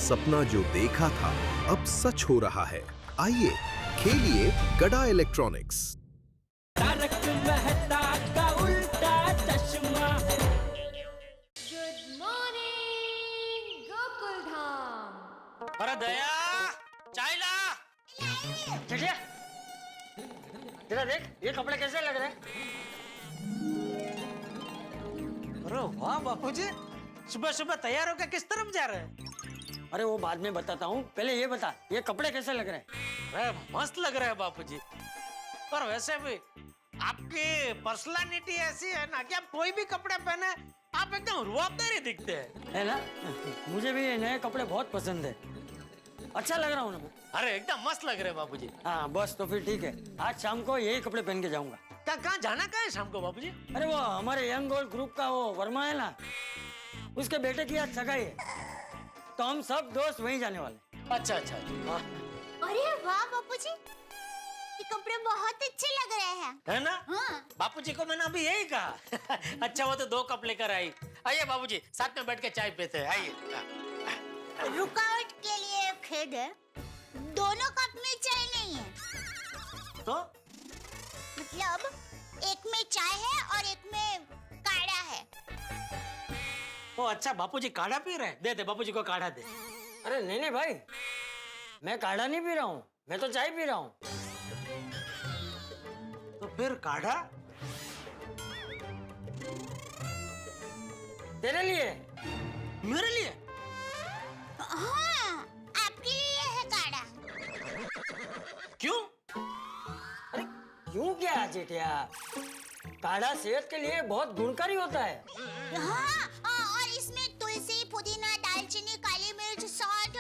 सपना जो देखा था अब सच हो रहा है। आइए खेलिए गड़ा इलेक्ट्रॉनिक्स। तारक मेहता का उल्टा चश्मा। Good morning Gokuldham. अरे दया चाय ला। चलिए जरा देख ये कपड़े कैसे लग रहे हैं। अरे वाह बापूजी, सुबह सुबह तैयार होकर किस तरफ जा रहे हैं? अरे वो बाद में बताता हूँ, पहले ये बता ये कपड़े कैसे लग रहे हैं। अरे मस्त लग रहे हैं बापूजी। पर वैसे भी आपकी पर्सनालिटी ऐसी है ना कि आप कोई भी कपड़े पहने आप एकदम रुआबदारी दिखते हैं, है ना। मुझे भी ये नए कपड़े बहुत पसंद है, अच्छा लग रहा हूँ ना। अरे एकदम मस्त लग रहे हैं बापूजी। हाँ बस तो फिर ठीक है, आज शाम को यही कपड़े पहन के जाऊंगा। कहाँ जाना कहाँ है शाम को बापूजी? अरे वो हमारे यंग गोल्ड ग्रुप का वो वर्मा है ना, उसके बेटे की आज सगाई है, तो हम सब दोस्त वहीं जाने वाले। अच्छा अच्छा। हाँ। अरे वाह बापूजी, ये कपड़े बहुत अच्छे लग रहे हैं। है ना? हाँ। बापूजी को मैंने अभी यही कहा। अच्छा वो तो 2 कप लेकर आई। आइए बाबूजी साथ में बैठ के चाय पीते हैं, आइए। रुकावट के लिए खेद है, दोनों कप में चाय नहीं है। तो मतलब एक में चाय है और एक में काढ़ा है। ओ अच्छा बापूजी काढ़ा पी रहे हैं? दे दे बापूजी को काढ़ा दे। अरे नहीं नहीं भाई, मैं काढ़ा नहीं पी रहा हूँ, मैं तो चाय पी रहा हूँ। तो फिर काढ़ा तेरे लिए। मेरे लिए? हाँ, आपके लिए है काढ़ा। क्यों? अरे क्यों क्या जेठिया, काढ़ा सेहत के लिए बहुत गुणकारी होता है। हाँ, और इसमें तुलसी, पुदीना, दालचीनी, काली मिर्च, सौंठ,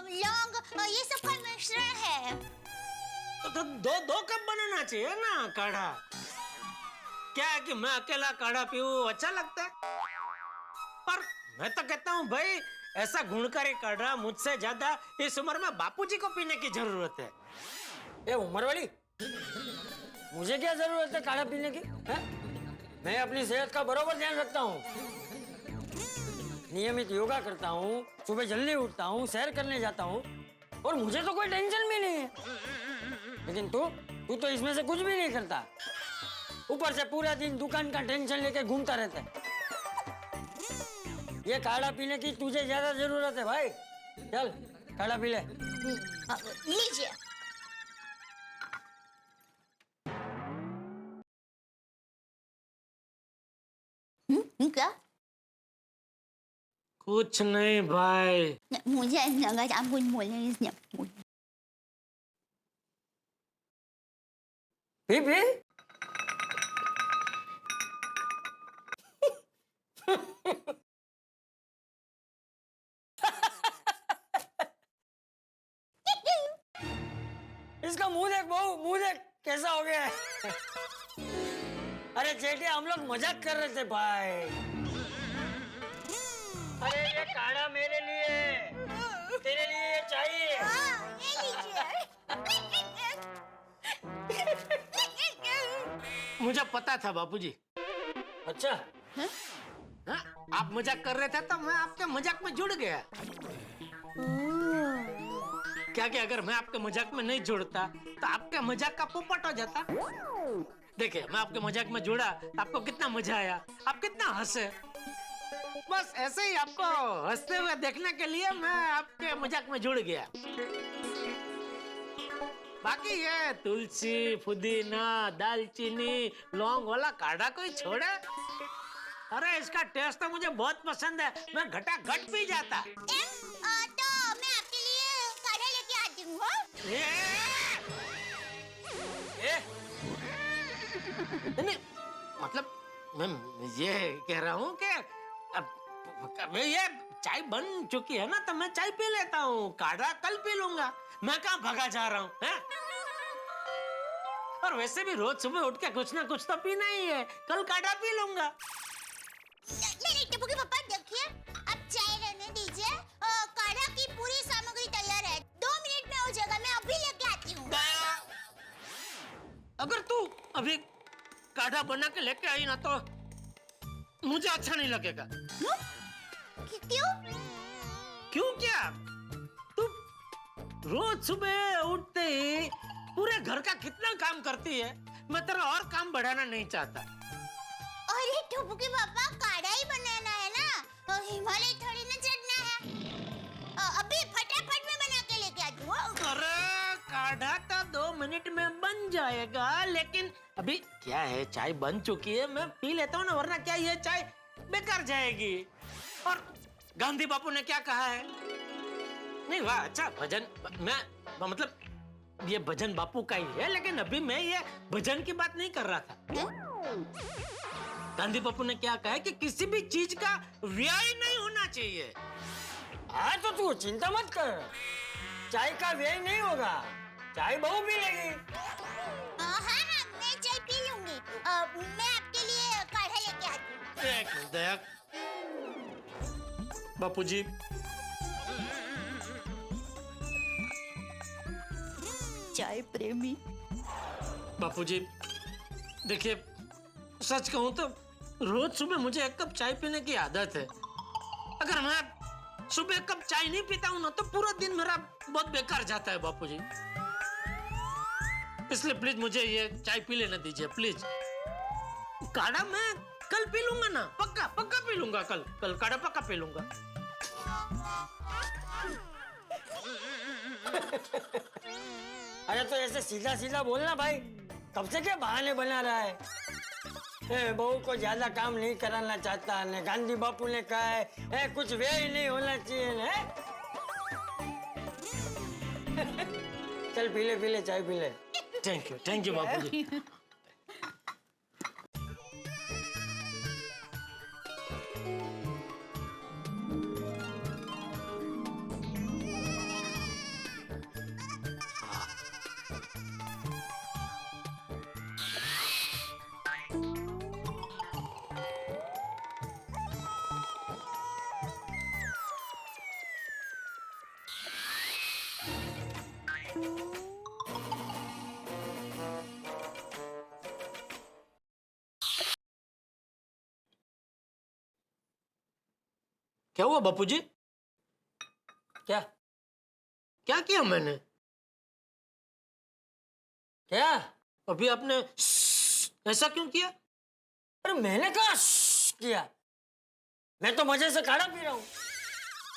लौंग, ये सब का मिश्रण है। तो 2 कप बनाना चाहिए ना काढ़ा। क्या है कि मैं अकेला काढ़ा पीऊं अच्छा लगता है? पर मैं तो कहता हूँ भाई ऐसा गुणकारी काढ़ा मुझसे ज्यादा इस उम्र में बापूजी को पीने की जरूरत है। ए उम्र वाली, मुझे क्या जरूरत है काढ़ा पीने की? है? मैं अपनी सेहत का बरोबर ध्यान रखता हूँ, नियमित योगा करता हूँ, सुबह जल्दी उठता हूँ, सैर करने जाता हूँ, और मुझे तो कोई टेंशन भी नहीं है। लेकिन तू तो इसमें से कुछ भी नहीं करता, ऊपर से पूरा दिन दुकान का टेंशन लेके घूमता रहता है। ये काढ़ा पीने की तुझे ज्यादा जरूरत है भाई, चल काढ़ा पी ले। लीजिए। क्या? कुछ नहीं भाई। मुझे लगा आप कुछ बोले इसलिए। P P. इसका मुंह देख बहू, मुंह देख कैसा हो गया है। अरे जेठे हम लोग मजाक कर रहे थे भाई। अरे ये काढ़ा मेरे लिए, तेरे लिए ये चाहिए। हाँ, ये लीजिए। मुझे पता था बापूजी। अच्छा हाँ? आप मजाक कर रहे थे तो मैं आपके मजाक में जुड़ गया। क्या कि अगर मैं आपके मजाक में नहीं जुड़ता तो आपके मजाक का पोपट हो जाता। देखिए मैं आपके मजाक में जुड़ा तो आपको कितना मजा आया, आप कितना हंसे। बस ऐसे ही आपको हंसते हुए देखने के लिए मैं आपके मजाक में जुड़ गया। बाकी ये तुलसी, पुदीना, दालचीनी, लौंग वाला काढ़ा कोई छोड़े? अरे इसका टेस्ट तो मुझे बहुत पसंद है, मैं घटाघट पी जाता। तो मैं आपके लिए काढ़ा लेके आती हूँ। नहीं मतलब मैं ये कह रहा हूँ कि ये चाय बन चुकी है ना, तो मैं चाय पी लेता हूँ, काढ़ा कल पी लूंगा। मैं कहाँ भगा जा रहा हूँ? और वैसे भी रोज सुबह उठ के कुछ ना कुछ तो पीना ही है, कल काढ़ा पी लूंगा। नहीं टप्पू के पापा देखिए, अब चाय रहने दीजिए। काढ़ा की पूरी सामग्री तैयार है, 2 मिनट में हो जाएगा, मैं अभी लेके आती हूँ। अगर तू अभी काढ़ा बना के लेके आई ना तो मुझे अच्छा नहीं लगेगा। क्यों? क्यों क्या? रोज सुबह उठते ही पूरे घर का कितना काम करती है। मैं तेरा और काम बढ़ाना नहीं चाहता। अरे टोपू के पापा काढ़ा ही बनाना है ना, और हिमालय थोड़ी ना चढ़ना है। अभी फटाफट में बना के लेके आती हूँ। अरे काढ़ा तो 2 मिनट में बन जाएगा, लेकिन अभी क्या है, चाय बन चुकी है, मैं पी लेता हूँ ना, वरना क्या ये चाय बेकार जाएगी। और गांधी बापू ने क्या कहा है? नहीं वाह, अच्छा भजन, मैं मतलब ये भजन बापू का ही है, लेकिन अभी मैं ये भजन की बात नहीं कर रहा था। गांधी बापू ने क्या कहा है कि किसी भी चीज का व्यय नहीं होना चाहिए। हाँ तो तू चिंता मत कर, चाय का व्यय नहीं होगा, चाय बहू पी लेगी। हाँ, मैं चाय पी लूंगी। मैं आपके लिए काढ़ा लेके आती हूँ। एक मिनट दया, बापूजी चाय प्रेमी। बापूजी देखिए, सच कहूं तो रोज सुबह मुझे 1 कप चाय पीने की आदत है। अगर मैं सुबह 1 कप चाय नहीं पीता हूं ना, तो पूरा दिन मेरा बहुत बेकार जाता है बापूजी। इसलिए प्लीज मुझे ये चाय पी लेने दीजिए प्लीज। काढ़ा मैं कल पी लूंगा ना, पक्का पक्का पी लूंगा, कल काढ़ा पक्का पी लूंगा। अरे तो ऐसे सीधा सीधा बोलना भाई, कब से क्या बहाने बना रहा है? बहू को ज्यादा काम नहीं कराना चाहता ने, गांधी बापू ने कहा है कुछ व्यय नहीं होना चाहिए ने। चल पी ले चाय पी ले। थैंक यू बापूजी। क्या हुआ बापूजी? क्या क्या किया मैंने? क्या? अभी आपने ऐसा क्यों किया? अरे मैंने कहा किया, मैं तो मजे से काढ़ा पी रहा हूँ।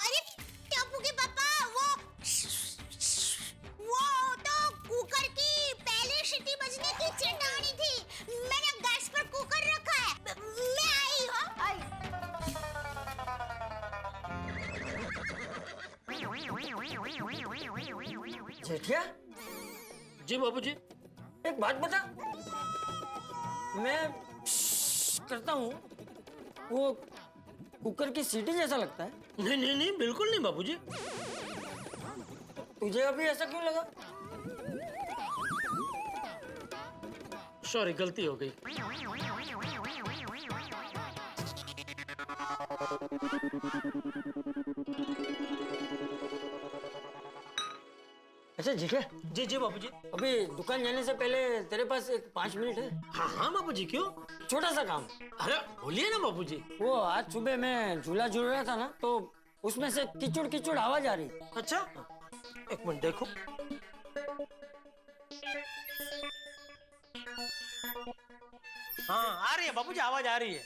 अरे टोपू के पापा, वो तो कुकर की पहली सीटी बजने की चेतावनी थी। मैंने गैस पर कुकर रखा है, मैं आई हूँ। जेठिया, जी बाबूजी। एक बात बता, मैं करता हूँ, वो कुकर की सीटी जैसा लगता है? नहीं बिल्कुल नहीं बाबूजी। तुझे अभी ऐसा क्यों लगा? सॉरी, गलती हो गई। अच्छा जेठिया, जी बाबूजी। अभी दुकान जाने से पहले तेरे पास एक 5 मिनट है? हाँ बाबूजी, क्यों? छोटा सा काम। अरे बोलिए ना बाबूजी। वो आज सुबह मैं झूला झूल रहा था ना, तो उसमें से कीचड़ आवाज आ रही। अच्छा, एक मिनट देखो। हाँ आ रही है बाबूजी, आवाज आ रही है।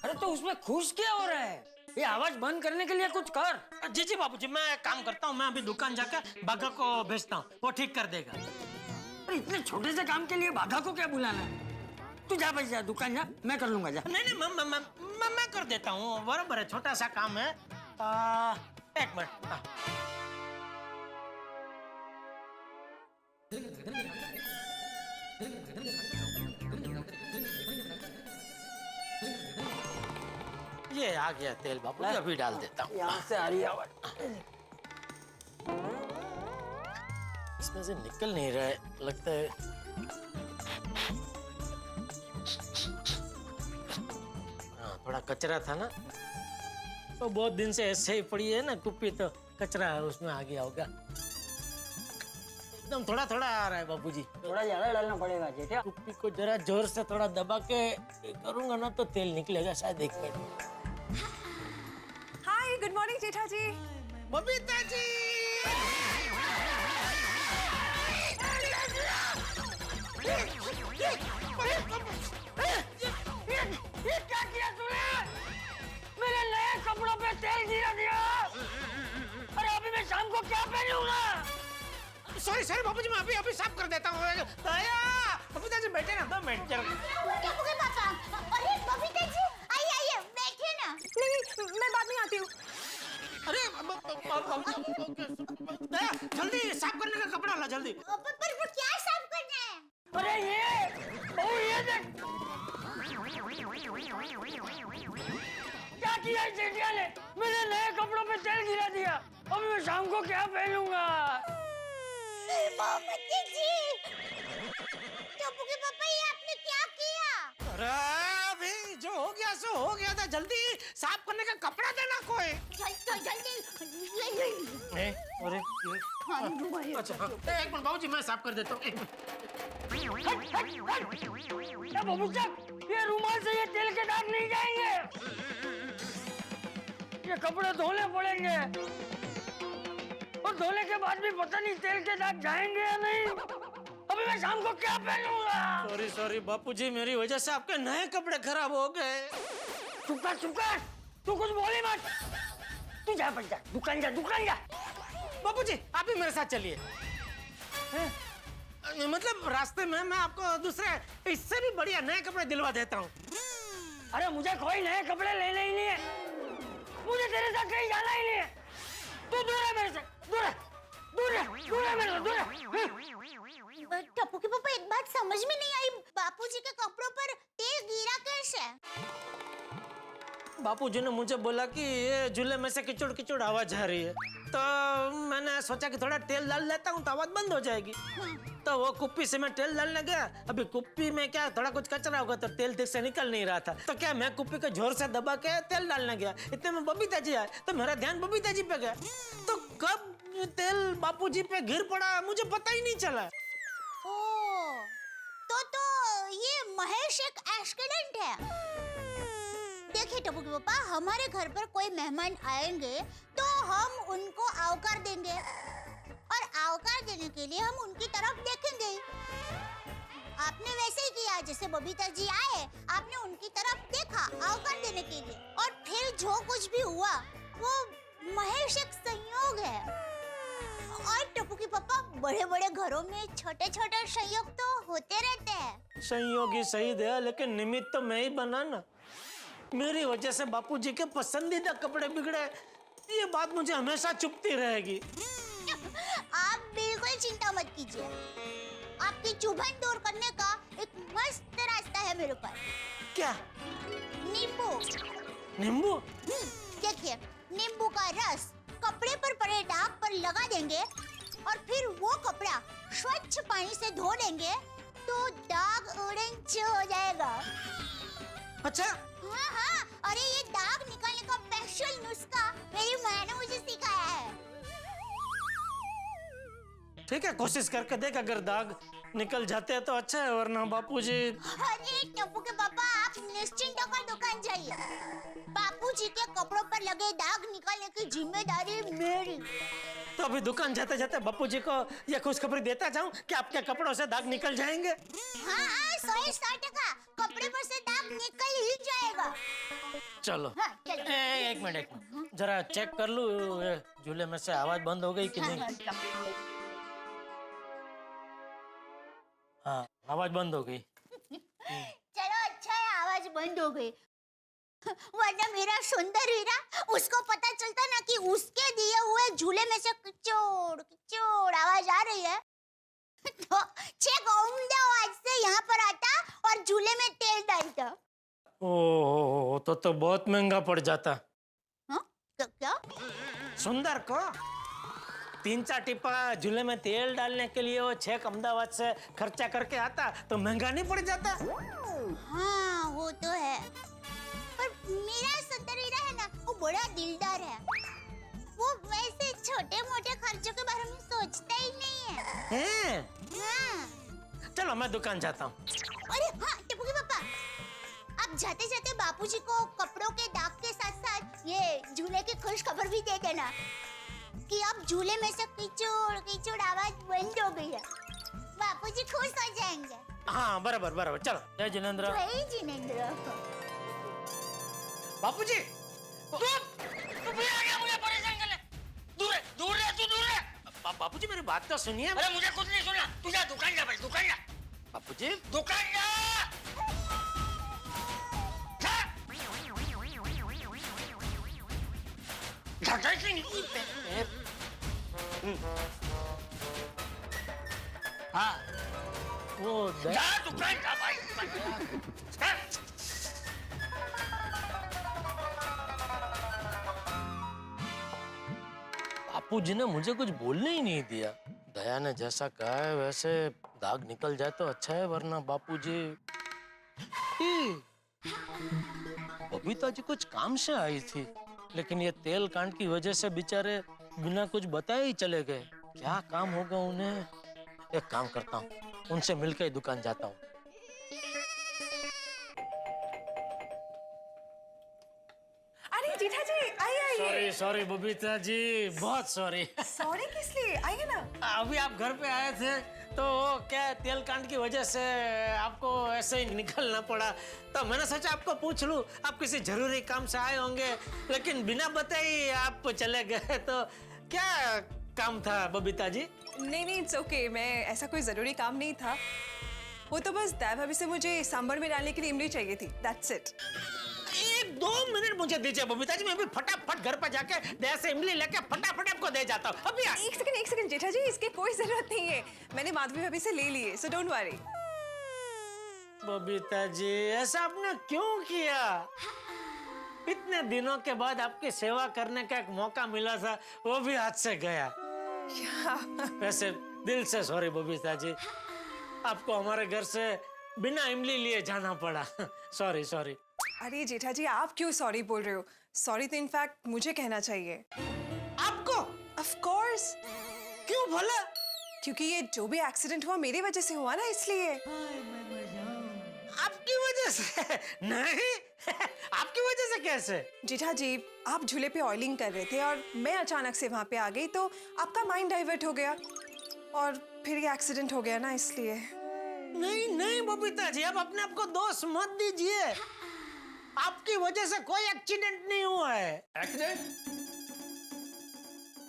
अरे तो उसमें खुश क्या हो रहा है? ये आवाज बंद करने के लिए कुछ कर। जी बाबूजी, मैं काम करता हूँ, मैं अभी दुकान जाकर बाघा को भेजता हूँ, वो ठीक कर देगा। अरे इतने छोटे से काम के लिए बाघा को क्या बुलाना है? तू जा भाई, जा दुकान जा, मैं कर लूंगा, जा। नहीं मैं कर देता हूँ, बराबर है, छोटा सा काम है। एक मिनट। हाँ। ये आ गया तेल बाबू, अभी डाल देता हूँ। यहाँ से आ रही है आवाज। इसमें से निकल नहीं रहा है, लगता है। हाँ, थोड़ा कचरा था ना, तो बहुत दिन से ऐसे ही पड़ी है ना कुप्पी, तो कचरा उसमें आ गया होगा। एकदम थोड़ा थोड़ा आ रहा है बाबूजी। थोड़ा ज्यादा डालना पड़ेगा जेठिया। कुप्पी को जरा जोर से थोड़ा दबा के करूंगा ना, तो तेल निकलेगा शायद। एक मिनट। हाय, गुड मॉर्निंग जेठा जी। बबीता जी, सॉरी सॉरी बापूजी, मैं अभी साफ कर देता हूँ। दया, बबीता जी बैठे ना, 2 मिनट जरा। टप्पू के पापा, अरे बबीता जी, आइए आइए, बैठिए ना। नहीं, मैं बाद में आती हूँ। अरे दया, जल्दी साफ करने का कपड़ा ला जल्दी। पर वो क्या साफ करना है? अरे ये देख क्या किया इस इंडिया ने, मेरे नए कपड़ों पे तेल गिरा दिया। अब मैं शाम को क्या पहनूंगा? बबीता जी, टप्पू के पापा, ये आपने क्या किया? अरे भाई, जो हो गया सो हो गया था, जल्दी साफ करने का कपड़ा देना कोई। जल्दी अरे अच्छा हाँ, एक मिनट बाबूजी, मैं साफ कर देता हूँ। क्या बबूचा, ये रुमाल से ये तेल के दाग नहीं जाएंगे। ये कपड़े धोने पड़ेंगे और धोने के बाद भी पता नहीं तेल के दाग जाएंगे या नहीं। अभी मैं शाम को क्या पहनूंगा? सॉरी सॉरी बापूजी, मेरी वजह से आपके नए कपड़े खराब हो गए। चुप कर, तू कुछ बोली मत। तू जा बच जा, दुकान जा। बापूजी, आप भी मेरे साथ चलिए। मतलब रास्ते में मैं आपको दूसरे इससे भी बढ़िया नए कपड़े दिलवा देता हूँ। अरे मुझे कोई नए कपड़े लेने ही नहीं है, मुझे तेरे साथ कहीं जाना ही नहीं है। तू दूर है मेरे से, दूर है मेरे से, दूर है। टप्पू के पापा, एक बात समझ में नहीं आई, बापूजी के कपड़ों पर तेल गिरा कैसे? बापूजी ने मुझे बोला कि ये झूले में से किचड़ आवाज आ रही है, तो मैंने सोचा कि थोड़ा तेल डाल लेता हूँ तो आवाज बंद हो जाएगी। तो वो कुप्पी से मैं तेल डालने गया। अभी कुप्पी में क्या थोड़ा कुछ कचरा होगा तो तेल ठीक से निकल नहीं रहा था, तो क्या मैं कुप्पी को जोर से दबा के तेल डालने गया। इतने में बबीता जी आए तो मेरा ध्यान बबीता जी पे गया, तो कब तेल बापूजी पे गिर पड़ा मुझे पता ही नहीं चला। ओह, तो ये महेश एक एक्सीडेंट है। देखिए टप्पू के पापा, हमारे घर पर कोई मेहमान आएंगे तो हम उनको आवकार देंगे, और आवकार देने के लिए हम उनकी तरफ देखेंगे। आपने वैसे ही किया, जैसे बबीता जी आए, आपने उनकी तरफ देखा आवकार देने के लिए, और फिर जो कुछ भी हुआ वो महेश एक संयोग है। और टप्पू के पापा, बड़े बड़े घरों में छोटे छोटे संयोग तो होते रहते हैं। संयोग ही सही है, लेकिन निमित्त तो मैं ही बना ना। मेरी वजह से बापूजी के पसंदीदा कपड़े बिगड़े, ये बात मुझे हमेशा चुभती रहेगी। आप बिल्कुल चिंता मत कीजिए, आपकी चुभन दूर करने का एक मस्त रास्ता है मेरे पास। क्या? नींबू? देखिए, नींबू का रस कपड़े पर पड़े दाग पर लगा देंगे, और फिर वो कपड़ा स्वच्छ पानी से धो लेंगे तो दाग ऑरेंज हो जाएगा। अच्छा, हाँ, अरे ये दाग निकालने का स्पेशल नुस्खा मेरी माँ ने मुझे सिखाया है। ठीक है, कोशिश करके देख, अगर दाग निकल जाते हैं तो अच्छा है, वरना बापूजी। अरे टप्पू के पापा, आप निश्चिंत होकर दुकान जाइए। बापूजी के कपड़ों पर लगे दाग निकालने की जिम्मेदारी मेरी। तो अभी दुकान जाते जाते बापूजी को ये खुशखबरी देता जाऊं कि आपके कपड़ों से दाग निकल जाएंगे। हाँ, 100% कपड़े पर से दाग निकल ही जाएगा। चलो, हाँ, चलो। एक मिनट, जरा चेक कर लूं झूले में से आवाज बंद हो गई कि नहीं। हाँ, आवाज बंद हो गई। चलो, अच्छा है आवाज बंद हो गई, वरना मेरा सुंदर हीरा, उसको पता चलता ना कि उसके दिए हुए झूले में से किचोड़ आवाज आ रही है, तो छह उम्दा आवाज से यहाँ पर आता और झूले में तेल डालता। ओह, तो बहुत महंगा पड़ जाता। हाँ? क्या? सुंदर को 3-4 टिप्पा झूले में तेल डालने के लिए वो 6 अहमदाबाद से खर्चा करके आता तो महंगा नहीं पड़ जाता। हाँ, वो तो है, पर मेरा सुंदर हीरा है ना, वो बड़ा दिलदार है। वो वैसे छोटे मोटे खर्चों के बारे में सोचता ही नहीं है। हाँ। चलो, मैं दुकान जाता हूँ। अरे हाँ टप्पू के पापा, आप जाते जाते बापूजी को कपड़ों के दाग के साथ साथ ये झूले की खुश खबर भी दे देना कि अब झूले में से किचोड़ आवाज बंद हो गई है। बापूजी खुश हो जाएंगे। हाँ, बराबर, चलो। जय जिनेंद्र। जय जिनेंद्र। बापूजी, तू भी आ गया मुझे परेशान करने। दूर है, तू दूर है। बापूजी मेरी बात तो सुनिए। अरे मुझे कुछ नहीं सुना, तू जा दुकान जा भाई, दुकान जा, बापूजी दुकान जा, जा। झटक से नहीं। हाँ वो जा दुकान जा भाई, दुकान जा। बापूजी ने मुझे कुछ बोलने ही नहीं दिया। दया ने जैसा कहा है वैसे दाग निकल जाए तो अच्छा है, वरना बापूजी। बबीता जी कुछ काम से आई थी, लेकिन ये तेल कांड की वजह से बेचारे बिना कुछ बताए ही चले गए। क्या काम होगा उन्हें? एक काम करता हूँ, उनसे मिलकर ही दुकान जाता हूँ। अरे जेठा जी आइए आइए। सॉरी सॉरी बबीता जी, बहुत सॉरी। सॉरी किस लिए? आइए ना। अभी आप घर पे आए थे तो क्या है, तेल कांड की वजह से आपको ऐसे ही निकलना पड़ा, तो मैंने सोचा आपको पूछ लूं। आप किसी जरूरी काम से आए होंगे, लेकिन बिना बताए आप चले गए, तो क्या काम था बबीता जी? नहीं नहीं इट्स ओके, मैं ऐसा कोई जरूरी काम नहीं था। वो तो बस दया भाभी से मुझे सांभर में डालने के लिए इमली चाहिए थी, दैट्स इट। 1-2 मिनट मुझे दीजिए बबीता जी, मैं भी फटाफट घर पर जाके दया से इमली लेके फटाफट आपको दे जाता हूँ। अभी एक सेकंड जेठा जी, इसकी कोई जरूरत नहीं है, मैंने माधवी भाभी से ले लिए, so don't worry. Babita ji ऐसा आपने क्यों किया? इतने दिनों के बाद आपकी सेवा करने का एक मौका मिला था, वो भी हाथ से गया। वैसे दिल से सॉरी बबीता जी, आपको हमारे घर से बिना इमली लिए जाना पड़ा। Sorry sorry. अरे जेठा जी आप क्यों सॉरी बोल रहे हो? सॉरी तो इनफैक्ट मुझे कहना चाहिए। आपको? Of course. क्यों भला? क्योंकि ये जो भी एक्सीडेंट हुआ मेरी वजह से हुआ ना, इसलिए। आपकी वजह से? नहीं। आपकी वजह से कैसे? जेठा जी आप झूले पे ऑयलिंग कर रहे थे और मैं अचानक से वहां पे आ गई, तो आपका माइंड डाइवर्ट हो गया और फिर ये एक्सीडेंट हो गया ना, इसलिए। नहीं नहीं बबीता जी, आप अपने आप को दोष मत दीजिए। आपकी वजह से कोई एक्सीडेंट नहीं हुआ है। एक्सीडेंट?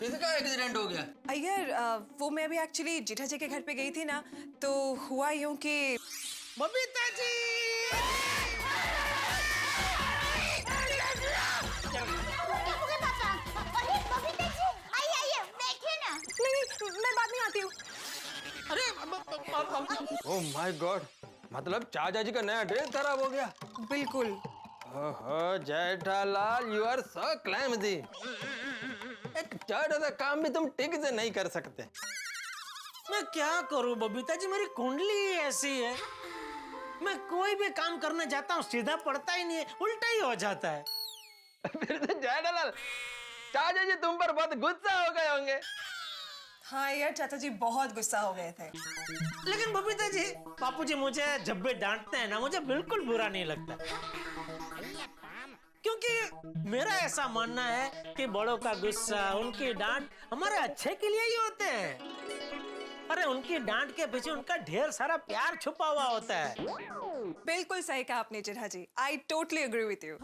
किसका एक्सीडेंट हो गया? अय्यर वो मैं अभी एक्चुअली जेठा जी के घर पे गई थी ना, तो हुआ यूं कि बबीता जी! नहीं मैं बाद में आती हूँ। ओह माय गॉड, मतलब चाचा जी का नया ड्रेस खराब हो गया। बिल्कुल। ओहो जेठालाल, यू आर सो क्लैमजी। एक छोटा सा काम भी तुम ठीक से नहीं कर सकते। मैं क्या करूं बबीता जी, मेरी कुंडली ही ऐसी है। मैं कोई भी काम करने जाता हूँ सीधा पड़ता ही नहीं है, उल्टा ही हो जाता है। फिर तो जेठालाल चाचा जी तुम पर बहुत गुस्सा हो गए होंगे। हाँ यार चाचा जी बहुत गुस्सा हो गए थे। लेकिन बबीता जी, बापूजी मुझे जब भी डांटते हैं ना, मुझे बिल्कुल बुरा नहीं लगता, क्योंकि मेरा ऐसा मानना है कि बड़ों का गुस्सा, उनकी डांट हमारे अच्छे के लिए ही होते हैं। अरे उनकी डांट के पीछे उनका ढेर सारा प्यार छुपा हुआ होता है। बिल्कुल सही कहा आपने Jetha ji, I totally agree with you.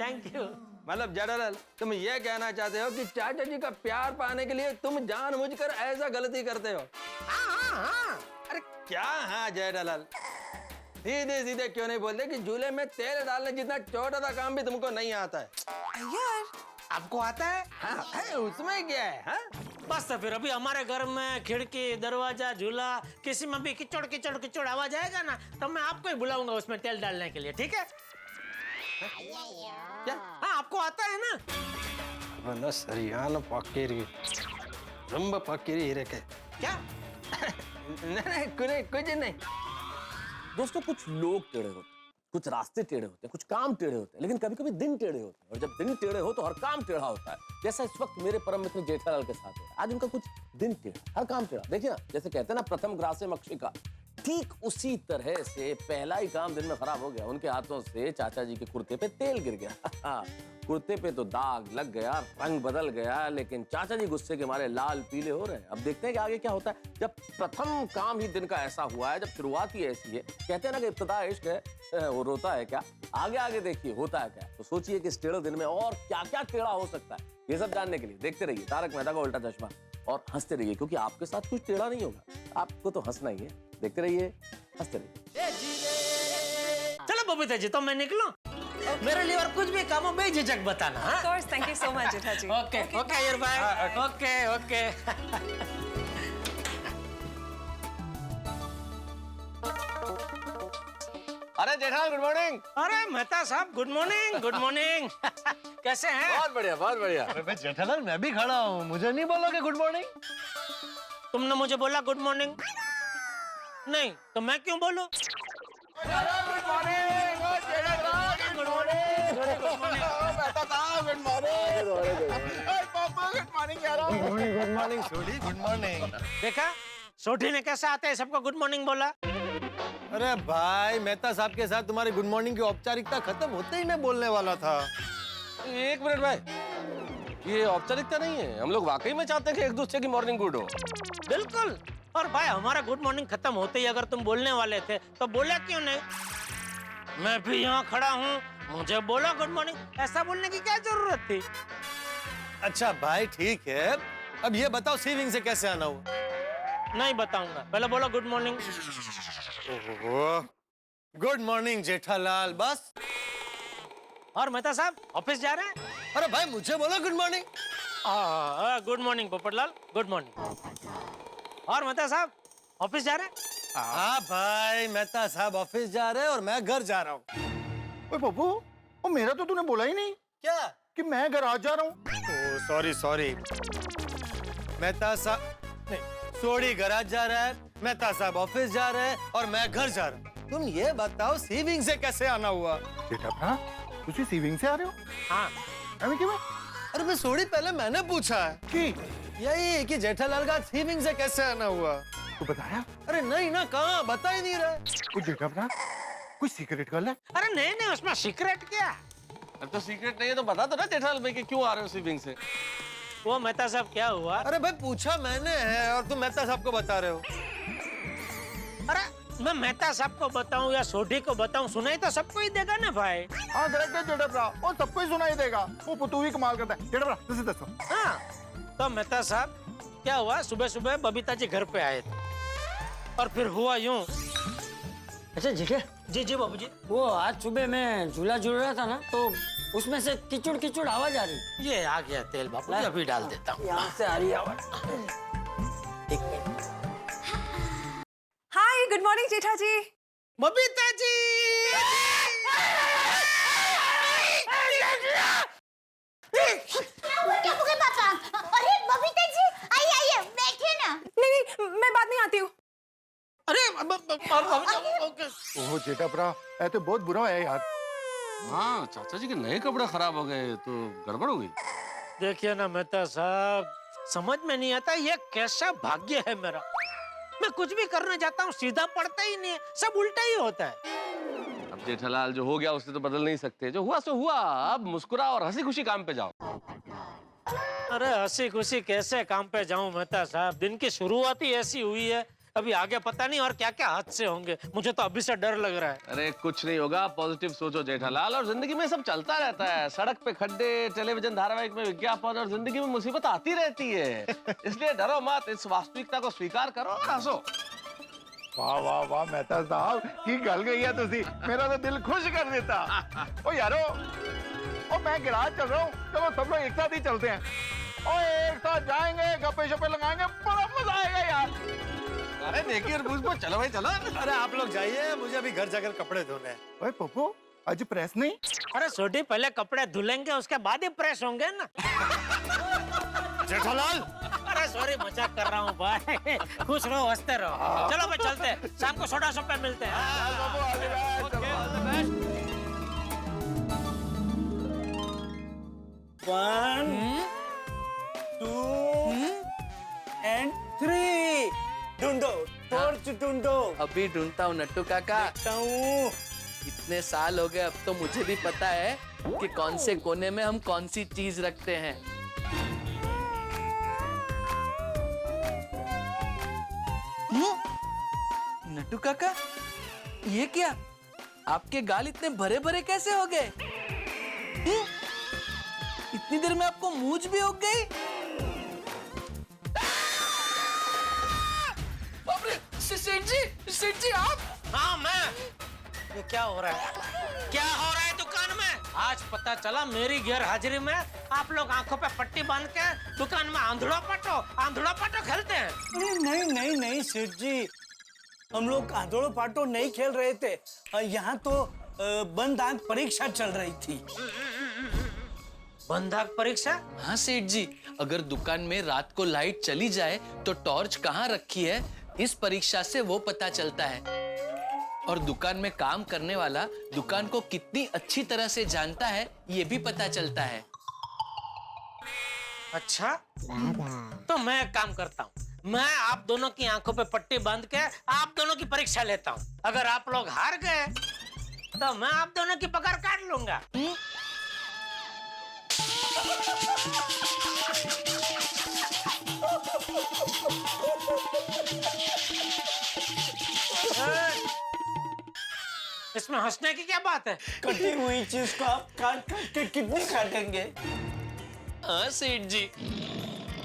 Thank you. मतलब जेठालाल तुम ये कहना चाहते हो कि चाचा जी का प्यार पाने के लिए तुम जानबूझकर ऐसा गलती करते हो? हाँ। अरे क्या हाँ जेठालाल, सीधे सीधे क्यों नहीं बोलते कि झूले में तेल डालने जितना छोटा सा काम भी तुमको नहीं आता है? यार आपको आता है? हाँ, है उसमें क्या है? हाँ? बस तो फिर अभी हमारे घर में खिड़की, दरवाजा, झूला, किसी में भी किचड़ किचड़ किचड़ आवाज आएगा ना, तो मैं आपको ही बुलाऊंगा उसमें तेल डालने के लिए, ठीक है? क्या? हाँ आपको आता है ना? वरना सरियान पक्कीरी, रंब पक्कीरी हीरे के। क्या? नहीं कुछ नहीं। दोस्तों कुछ लोग टेढ़े होते हैं, कुछ रास्ते टेढ़े होते हैं, कुछ काम टेढ़े होते हैं, लेकिन कभी कभी दिन टेढ़े होते हैं, और जब दिन टेढ़े हो तो हर काम टेढ़ा होता है। जैसा इस वक्त मेरे परम मित्र जेठालाल के साथ है, आज उनका कुछ दिन टेढ़ा, हर काम टेढ़ा। देखिए ना, जैसे कहते हैं ना प्रथम ग्रासे मक्षिका, ठीक उसी तरह से पहला ही काम दिन में खराब हो गया। उनके हाथों से चाचा जी के कुर्ते पे तेल गिर गया। कुर्ते पे तो दाग लग गया, रंग बदल गया, लेकिन चाचा जी गुस्से के मारे लाल पीले हो रहे हैं। अब देखते हैं कि आगे क्या होता है। जब प्रथम काम ही दिन का ऐसा हुआ है, जब शुरुआत ही ऐसी है, कहते हैं ना कि इब्तिदा इश्क है, वो रोता है क्या, आगे आगे देखिए होता है क्या। तो सोचिए कि इस टेढ़े दिन में और क्या क्या टेढ़ा हो सकता है। ये सब जानने के लिए देखते रहिए तारक मेहता का उल्टा चश्मा और हंसते रहिए, क्योंकि आपके साथ कुछ टेढ़ा नहीं होगा, आपको तो हंसना ही है। देखते रहिए, हंसते रहिए। चलो बबीता जी, तो मैं निकलूं? मेरे लिए और कुछ भी काम हो बेझिझक बताना। हाँ? Of course, thank you so much, Jetha ji. Okay okay Iyer भाई, ओके ओके। अरे जेठालाल, गुड मॉर्निंग। अरे मेहता साहब, गुड मॉर्निंग, गुड मॉर्निंग। कैसे हैं? बहुत बढ़िया, बहुत बढ़िया। अरे भाई जेठालाल, मैं भी खड़ा हूँ, मुझे नहीं बोलोगे गुड मॉर्निंग? तुमने मुझे बोला गुड मॉर्निंग? नहीं तो मैं क्यों बोलूं? गुड मॉर्निंग, गुड मॉर्निंग सोडी, गुड मॉर्निंग। देखा, सोठी ने कैसे आते हैं सबको गुड मॉर्निंग बोला। अरे भाई, मेहता साहब के साथ तुम्हारी गुड मॉर्निंग की औपचारिकता खत्म होते ही मैं बोलने वाला था। एक मिनट भाई, ये औपचारिकता नहीं है, हम लोग वाकई में चाहते हैं कि एक दूसरे की मॉर्निंग गुड हो। बिल्कुल। और भाई, हमारा गुड मॉर्निंग खत्म होते ही अगर तुम बोलने वाले थे तो बोला क्यों नहीं? मैं भी यहाँ खड़ा हूँ, मुझे बोला गुड मॉर्निंग, ऐसा बोलने की क्या जरूरत थी? अच्छा भाई ठीक है, अब ये बताओ सीविंग से कैसे आना हुआ? नहीं बताऊंगा, पहले बोलो good morning. Good morning Jethalal, बस। और मेहता साहब ऑफिस जा रहे हैं? अरे भाई मुझे बोलो good morning. Good morning Popatlal, good morning. और मेहता साहब ऑफिस जा रहे हैं? हाँ भाई, मेहता साहब ऑफिस जा रहे हैं और मैं घर जा रहा हूँ। ओए पप्पू, ओ मेरा तो तूने बोला ही नहीं क्या? कि मैं घर आ जा रहा हूँ। ओह सॉरी सॉरी, मेहता साहब नहीं, सोडी गराज जा रहा है, मेहता साहब ऑफिस जा रहे हैं और मैं घर जा रहा हूँ। तुम ये बताओ सीविंग से कैसे आना हुआ? बेटा भरा, तुसी सीविंग से आ रहे हो? हाँ। अभी क्यों? अरे मैं सोडी, पहले मैंने पूछा है कि यही कि जेठालाल का सीविंग से कैसे आना हुआ। तू बताया? अरे नहीं ना, कहाँ बता ही नहीं रहा। कुछ बेटा भरा, कोई सीक्रेट कर ले। अरे नहीं नहीं, उसमें सीक्रेट क्या? अब तो सीक्रेट नहीं है तो बता दो ना जेठालाल भाई कि क्यों आ रहे हो सीविंग से। वो मेहता साहब क्या हुआ? अरे भाई पूछा मैंने है और तुम मेहता साहब को बता रहे हो। अरे मैं मेहता साहब को बताऊं या सोढ़ी को बताऊं, सुनाई तो सबको ही देगा ना भाई। हाँ करेक्ट है जेठा भरा, और सबको ही सुनाई देगा। वो तू ही कमाल करता है जेठा भरा, तुसी दसो। हाँ, तो मेहता साहब क्या हुआ, सुबह सुबह बबीता जी घर पे आए थे और फिर हुआ यूं। अच्छा जीके, जी जी बाबू जी। वो आज सुबह मैं झूला झूल रहा था ना, तो उसमें से किचुड़ किचुड़ आवाज आ रही। ये आ गया तेल बापू जी, अभी डाल देता हूँ। यहाँ से आ रही है आवाज। हाय, गुड मॉर्निंग जेठा जी। बबीता जी। क्या हो गया पापा? अरे बबीता जी, आइए आइए, बैठिए ना। नहीं नहीं, मैं बाद में आती हूँ। अरे ओह जेठा भरा, ऐ तो बहुत बुरा है यार। हाँ, चाचा जी के नए कपड़े खराब हो गए तो गड़बड़ हो गई। देखिए ना मेहता साहब, समझ में नहीं आता ये कैसा भाग्य है मेरा। मैं कुछ भी करने जाता हूँ सीधा पड़ता ही नहीं है, सब उल्टा ही होता है। अब जेठालाल जो हो गया उसे तो बदल नहीं सकते, जो हुआ सो हुआ। अब मुस्कुरा और हंसी खुशी काम पे जाओ। अरे हंसी खुशी कैसे काम पे जाऊं मेहता साहब, दिन की शुरुआत ही ऐसी हुई है, अभी आगे पता नहीं और क्या क्या हादसे होंगे। मुझे तो अभी से डर लग रहा है। अरे कुछ नहीं होगा, पॉजिटिव सोचो जेठालाल, और जिंदगी में सब चलता रहता है। सड़क पे खड्डे, टेलीविजन धारावाहिक में विज्ञापन, और जिंदगी में मुसीबत आती रहती है। इसलिए डरो मत, इस वास्तविकता को स्वीकार करो और हंसो। वाह वाह वाह मेहता साहब, की गल गई है तुसी, मेरा तो दिल खुश कर देता। ओ यारो, ओ मैं गिराज चल रहा हूँ, चलो सब लोग एक साथ ही चलते हैं। ओ एक साथ जाएंगे, गप्पे शप्पे लगाएंगे, बड़ा मजा आएगा यार। अरे नेकी और बूझ चलो भाई चलो। अरे आप लोग जाइए, मुझे अभी घर जाकर कपड़े धोने हैं। ओए पप्पू, आज प्रेस नहीं? अरे सोढ़ी, पहले कपड़े धुलेंगे उसके बाद ही प्रेस होंगे ना। जेठालाल, अरे सॉरी, मजाक कर रहा हूँ भाई। खुश रहो, हंसते रहो। चलो भाई चलते हैं, शाम को सोडा शॉप पे मिलते हैं। One, 2 and 3. ढूंढो, टॉर्च ढूंढो। अभी ढूंढता हूँ नट्टू काका। इतने साल हो गए, अब तो मुझे भी पता है कि कौन से कोने में हम कौन सी चीज रखते हैं। नट्टू काका, ये क्या? आपके गाल इतने भरे भरे कैसे हो गए? इतनी देर में आपको मूंछ भी उग गई? बाप रे, सेठ जी आप? हाँ मैं। ये क्या हो रहा है? क्या हो रहा है दुकान में? आज पता चला मेरी गैर हाजिरी में आप लोग आंखों पे पट्टी बांध के दुकान में आंधड़ो पाटो खेलते हैं। अरे नहीं सेठ जी, हम लोग आंधड़ो पाटो नहीं खेल रहे थे। यहाँ तो बंद आंख परीक्षा चल रही थी। बंद आंख परीक्षा? हाँ सेठ जी, अगर दुकान में रात को लाइट चली जाए तो टॉर्च कहाँ रखी है, इस परीक्षा से वो पता चलता है। और दुकान में काम करने वाला दुकान को कितनी अच्छी तरह से जानता है, ये भी पता चलता है। अच्छा, तो मैं एक काम करता हूँ, मैं आप दोनों की आंखों पे पट्टी बांध के आप दोनों की परीक्षा लेता हूँ। अगर आप लोग हार गए तो मैं आप दोनों की पगार काट लूंगा। इसमें हंसने की क्या बात है? कटी हुई चीज को आप काट के कितनी काटेंगे? हाँ सेठ जी,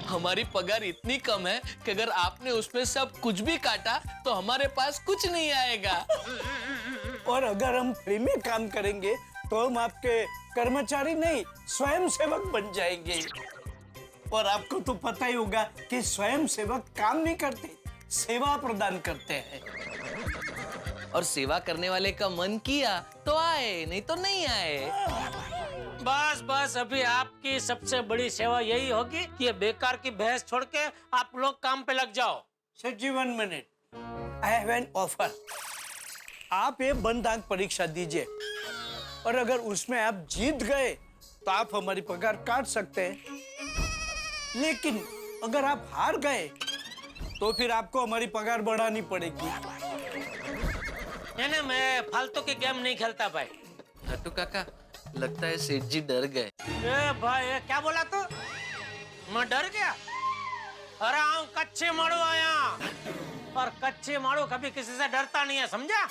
हमारी पगार इतनी कम है कि अगर आपने उसमें सब कुछ भी काटा तो हमारे पास कुछ नहीं आएगा। और अगर हम फ्री में काम करेंगे तो हम आपके कर्मचारी नहीं, स्वयं सेवक बन जाएंगे। और आपको तो पता ही होगा कि स्वयं सेवक काम नहीं करते, सेवा प्रदान करते हैं। और सेवा करने वाले का मन किया तो आए, नहीं तो नहीं आए। बस अभी आपकी सबसे बड़ी सेवा यही होगी कि ये बेकार की बहस छोड़ के आप लोग काम पे लग जाओ। सेठ जी 1 minute, I have an offer. आप ये बंद आंख परीक्षा दीजिए और अगर उसमें आप जीत गए तो आप हमारी पगार काट सकते हैं, लेकिन अगर आप हार गए तो फिर आपको हमारी पगार बढ़ानी पड़ेगी। नहीं, मैं फालतू के गेम नहीं खेलता भाई। नट्टू काका, लगता है सेठ जी डर गए। ए भाई, ये क्या बोला तू? मैं डर गया? अरे आऊं कच्चे मारू आया, और कच्चे मारू कभी किसी से डरता नहीं है, समझा?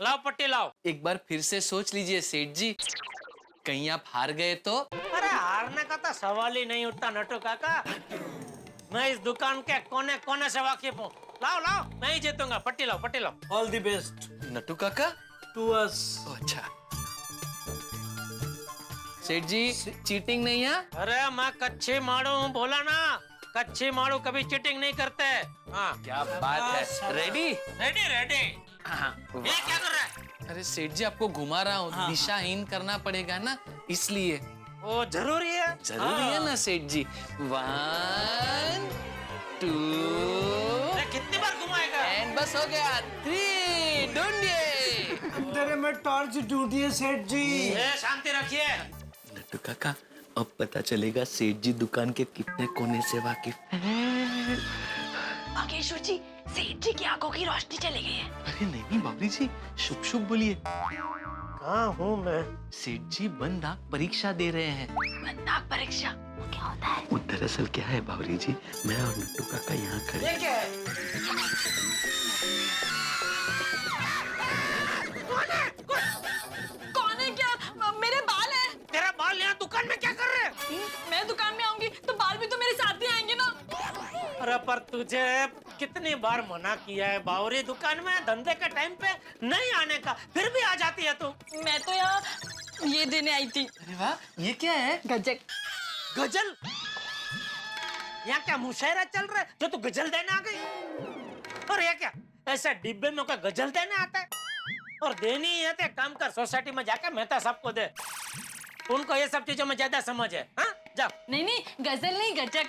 लाओ पट्टी लाओ। एक बार फिर से सोच लीजिए सेठ जी, कहीं आप हार गए तो? अरे हारने का तो सवाल ही नहीं उठता नट्टू काका। मैं इस दुकान के कोने कोने से वाकिफ हूँ। लाओ, मैं ही जीतूंगा। पट्टी लाओ। ऑल द बेस्ट नट्टू काका। To us. अच्छा सेठ जी, चीटिंग नहीं है? अरे मैं कच्चे मारू हूँ, बोला ना, कच्चे मारू कभी चीटिंग नहीं करते। हाँ, क्या बात है। रेडी? हाँ। ये क्या कर रहा है? अरे सेठ जी, आपको घुमा रहा हूँ, दिशाहीन करना पड़ेगा ना, इसलिए। वो जरूरी है? जरूरी है ना सेठ जी। 1 2 कितनी बार घुमाएगा? एंड बस हो गया। 3 ढूंढिए। अंधेरे में टॉर्च ढूंढिए सेठ जी। शांति रखिए। नट्टू काका, अब पता चलेगा सेठ जी दुकान के कितने कोने से वाकिफ हैं। बागेश्वर जी, सेठ जी की आंखों की रोशनी चली गई है। अरे नहीं बाबरी जी, शुभ शुभ बोलिए। कहाँ हूँ मैं? सेठ जी बंद आंख परीक्षा दे रहे हैं। बंद आंख परीक्षा वो क्या होता है? वो दरअसल क्या है बाबरी जी, मैं और नट्टू काका यहाँ खड़े। ये क्या है? कौन है? क्या मेरे बाल हैं? तेरा बाल यहाँ दुकान में क्या कर रहे हैं? मैं दुकान में आऊंगी तो बाल भी तो मेरे साथ ही आएंगे ना। अरे पर तुझे कितनी बार मना किया है बावरी, दुकान में धंधे के टाइम पे नहीं आने का, फिर भी आ जाती है तू। मैं तो यहाँ ये देने आई थी। अरे वाह, ये क्या है? गजक। गजल? यहाँ क्या मुशायरा चल रहा है जो तू गजल देने आ गई? और ये क्या ऐसा डिब्बे में कोई गजल देने आता है? और देनी ही है तो काम कर, सोसाइटी में जाके मेहता साहब को दे, उनको ये सब चीजों में ज्यादा समझ है। हाँ जाओ। नहीं, गजल नहीं, गजक।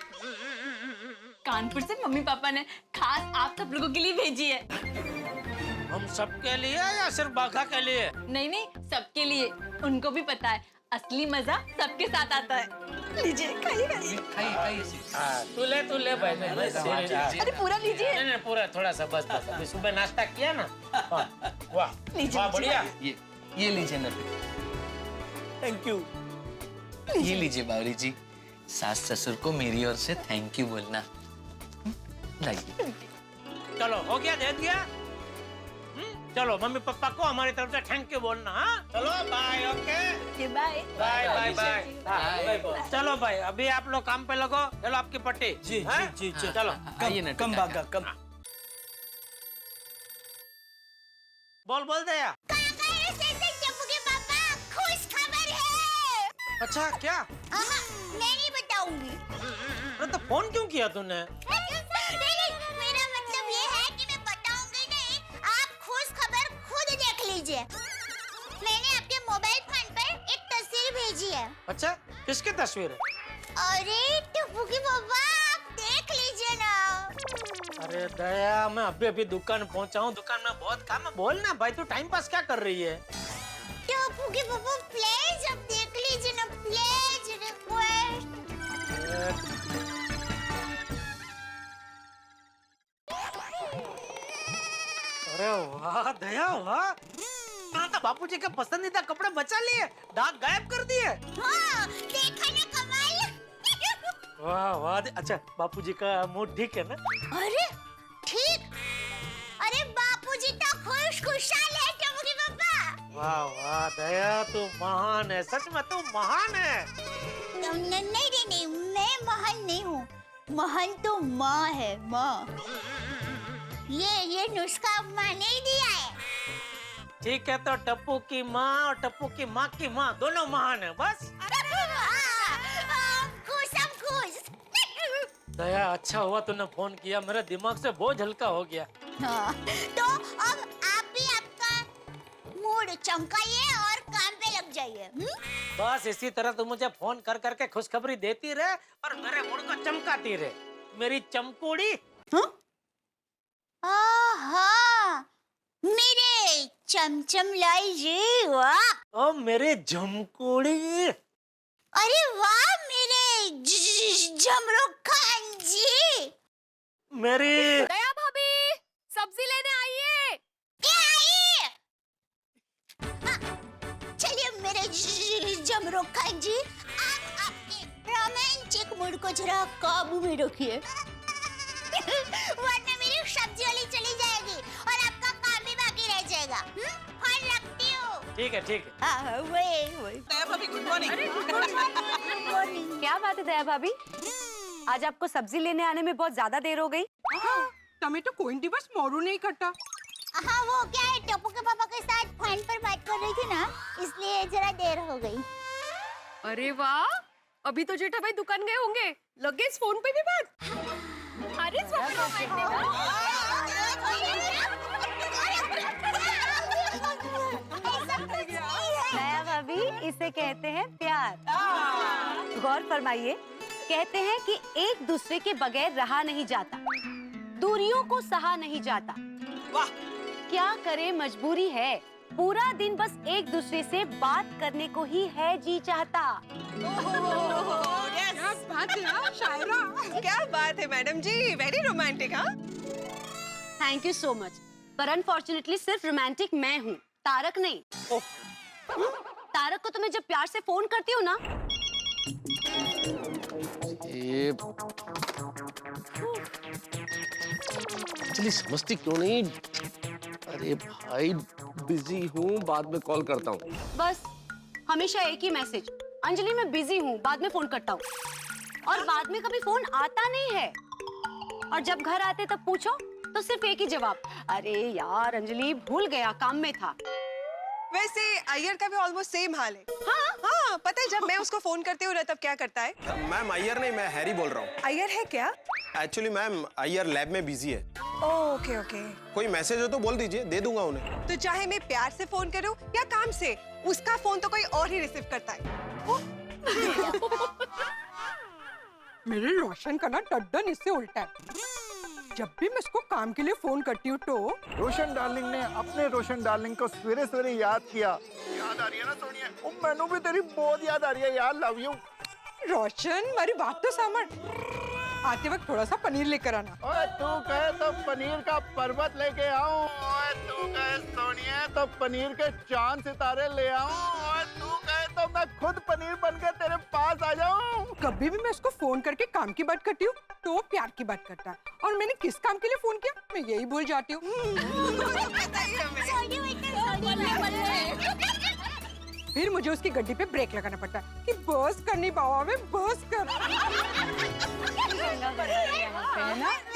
कानपुर से मम्मी पापा ने खास आप सब लोगों के लिए भेजी है। हम सबके लिए या सिर्फ बाघा के लिए? नहीं, सबके लिए। उनको भी पता है असली मजा सबके साथ आता है। लीजिए, खाइए। तू ले भाई। अरे पूरा लीजिए। नहीं, पूरा थोड़ा सा बस। अभी सुबह नाश्ता किया ना। वाह बढ़िया। ये लीजिए नट्टू। Thank you. ये लीजिए बावरी जी, सास ससुर को मेरी ओर से थैंक यू बोलना। लाइए। चलो हो गया, दे दिया। चलो मम्मी पापा को हमारी तरफ से थैंक यू बोलना। हाँ चलो bye. Okay bye bye bye bye. चलो भाई अभी आप लोग काम पे लगो। चलो आपकी पट्टी। जी हाँ? जी जी चलो आइए ना कम भागा कम। बोल दया। खुश खबर है। अच्छा क्या? मैं नहीं बताऊंगी। अरे तो फोन क्यों किया तूने? मेरा मतलब ये है कि मैं बताऊंगी नहीं, आप खुश खबर खुद देख लीजिए। मैंने आपके मोबाइल फोन पर एक तस्वीर भेजी है। अच्छा किसकी तस्वीर है? अरे टप्पू के पापा आप देख लीजिए ना। अरे दया मैं अभी दुकान पहुंचा हूँ। दुकान में बहुत काम है। बोल ना भाई तू टाइम पास क्या कर रही है? टप्पू के पापा प्लीज अब देख लीजिए ना, प्लीज रिक्वेस्ट। अरे वाह दया वाह, तो बापूजी के पसंदीदा कपड़े बचा लिए, दाग गायब कर दिए। हाँ, देखा ना कमाल। वाह वाह। अच्छा बापूजी का मूड ठीक है ना? अरे ठीक। अरे बापूजी तो खुशहाल है टप्पू के पापा। वाह वाह दया तू महान है, सच में तू महान है। नहीं, मैं महान नहीं हूँ। महान तो माँ है, माँ। ये नुस्खा माँ ने ही दिया है। ठीक है तो टप्पू की माँ और टप्पू की माँ की माँ दोनों महान है बस। खुश। दया अच्छा हुआ तूने फोन किया, मेरे दिमाग से बोझ हल्का हो गया। हाँ, तो अब आप भी आपका मूड चमकाइए और काम पे लग जाइए। बस इसी तरह तू मुझे फोन कर करके खुशखबरी देती रहे और मेरे मूड को चमकाती रहे। मेरी चमकोड़ी। आहा, मेरे चमचम लाई जी वाह। ओ मेरे झमकोड़ी। अरे वाह मेरे जमरुख खान जी। मेरी दया भाभी सब्जी लेने आइए। चलिए मेरे जमरुख खान जी, आप अपने रोमांटिक मूड को जरा काबू में रखिए। वरना मेरी सब्जी वाली चली जाएगी और आपका काम भी बाकी रह जाएगा। फोन रखती हूँ। ठीक है ठीक है। हाँ, वही। दया भाभी गुड मॉर्निंग। क्या बात है दया भाभी, आज आपको सब्जी लेने आने में बहुत ज्यादा देर हो गई। टमेटो कोई दिवस मोरू नहीं करता। हाँ वो क्या है, टप्पू के पापा के साथ फोन पर बात कर रही थी ना, इसलिए जरा देर हो गई। अरे वाह, अभी तो जेठा भाई दुकान गए होंगे, लगे इस फोन पे भी बात। अरे दया भाभी इसे कहते हैं प्यार। गौर फरमाइए, कहते हैं कि एक दूसरे के बगैर रहा नहीं जाता, दूरियों को सहा नहीं जाता। वाह, क्या करे मजबूरी है, पूरा दिन बस एक दूसरे से बात करने को ही है जी चाहता। क्या बात है मैडम जी, वेरी रोमांटिक। हाँ, थैंक यू सो मच, पर अनफॉर्चुनेटली सिर्फ रोमांटिक मैं हूँ, तारक नहीं। तारक को तो मैं जब प्यार से फोन करती हूँ ना, एक्चुअली समझती क्यों नहीं? अरे भाई बिजी हूँ, बाद में कॉल करता हूँ। बस हमेशा एक ही मैसेज, अंजलि मैं बिजी हूँ, बाद में फोन करता हूँ। और बाद में कभी फोन आता नहीं है, और जब घर आते तब पूछो तो सिर्फ एक ही जवाब, अरे यार अंजलि भूल गया, काम में था। वैसे अय्यर का भी ऑलमोस्ट सेम हाल है। हाँ, पता है जब मैं उसको फोन करती हूँ ना तब क्या करता है? मैम अय्यर नहीं, मैं हैरी बोल रहा हूँ। अय्यर है क्या? एक्चुअली मैम अय्यर लैब में बिजी है। Okay okay. कोई मैसेज हो तो बोल दीजिए, दे दूंगा उन्हें। तो चाहे मैं प्यार से फोन करूँ या काम से, उसका फोन तो कोई और ही रिसीव करता है। मेरे रोशन का ना डड्डन इससे उल्टा है। जब भी मैं इसको काम के लिए फोन करती हूँ तो रोशन डार्लिंग ने अपने रोशन डार्लिंग को सवेरे सवेरे याद किया। याद आ रही है ना सोनिया? ओ मैनू भी तेरी बहुत याद आ रही है यार, लव यू। रोशन मेरी बात तो समझ, आते वक्त थोड़ा सा पनीर लेकर आना। ओए तू कहे तो पनीर का पर्वत लेके आऊं, ओए तू कहे सोनिया तो पनीर के चांद सितारे ले आऊं, ओए तू कहे तो मैं खुद पनीर बनकर तेरे पास आ जाऊं। कभी भी मैं इसको फोन करके काम की बात करती हूँ तो वो प्यार की बात करता है, और और मैंने किस काम के लिए फोन किया मैं यही भूल जाती हूँ। फिर मुझे उसकी गड्डी पे ब्रेक लगाना पड़ता है कि बस कर नहीं पावा मैं बस कर।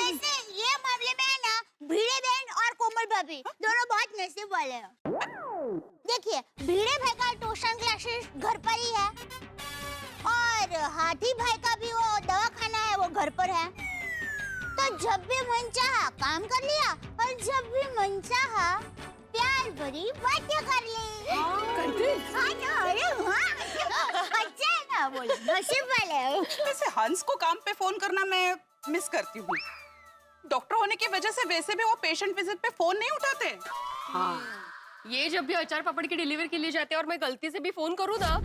वैसे ये मामले में है ना भिड़े बहन और कोमल भाभी दोनों बहुत नसीब वाले हैं। देखिए भिड़े भाई का ट्यूशन क्लासेस घर पर ही है और हाथी भाई का भी वो दवाखाना है वो घर पर है। तो जब भी मन चाहा काम कर लिया और जब भी मन चाहा प्यार भरी बातें कर ली। करते? हाँ ना, अरे हाँ। अच्छा है ना बोलो नसीब वाले हो। वैसे हंस को काम पे फोन करना मैं मिस करती हूँ। डॉक्टर होने की वजह से वैसे भी वो पेशेंट विजिट पे फोन नहीं उठाते। हाँ ये जब भी अचार पापड़ की डिलीवरी के लिए जाते हैं और मैं गलती से भी फोन करूँ ना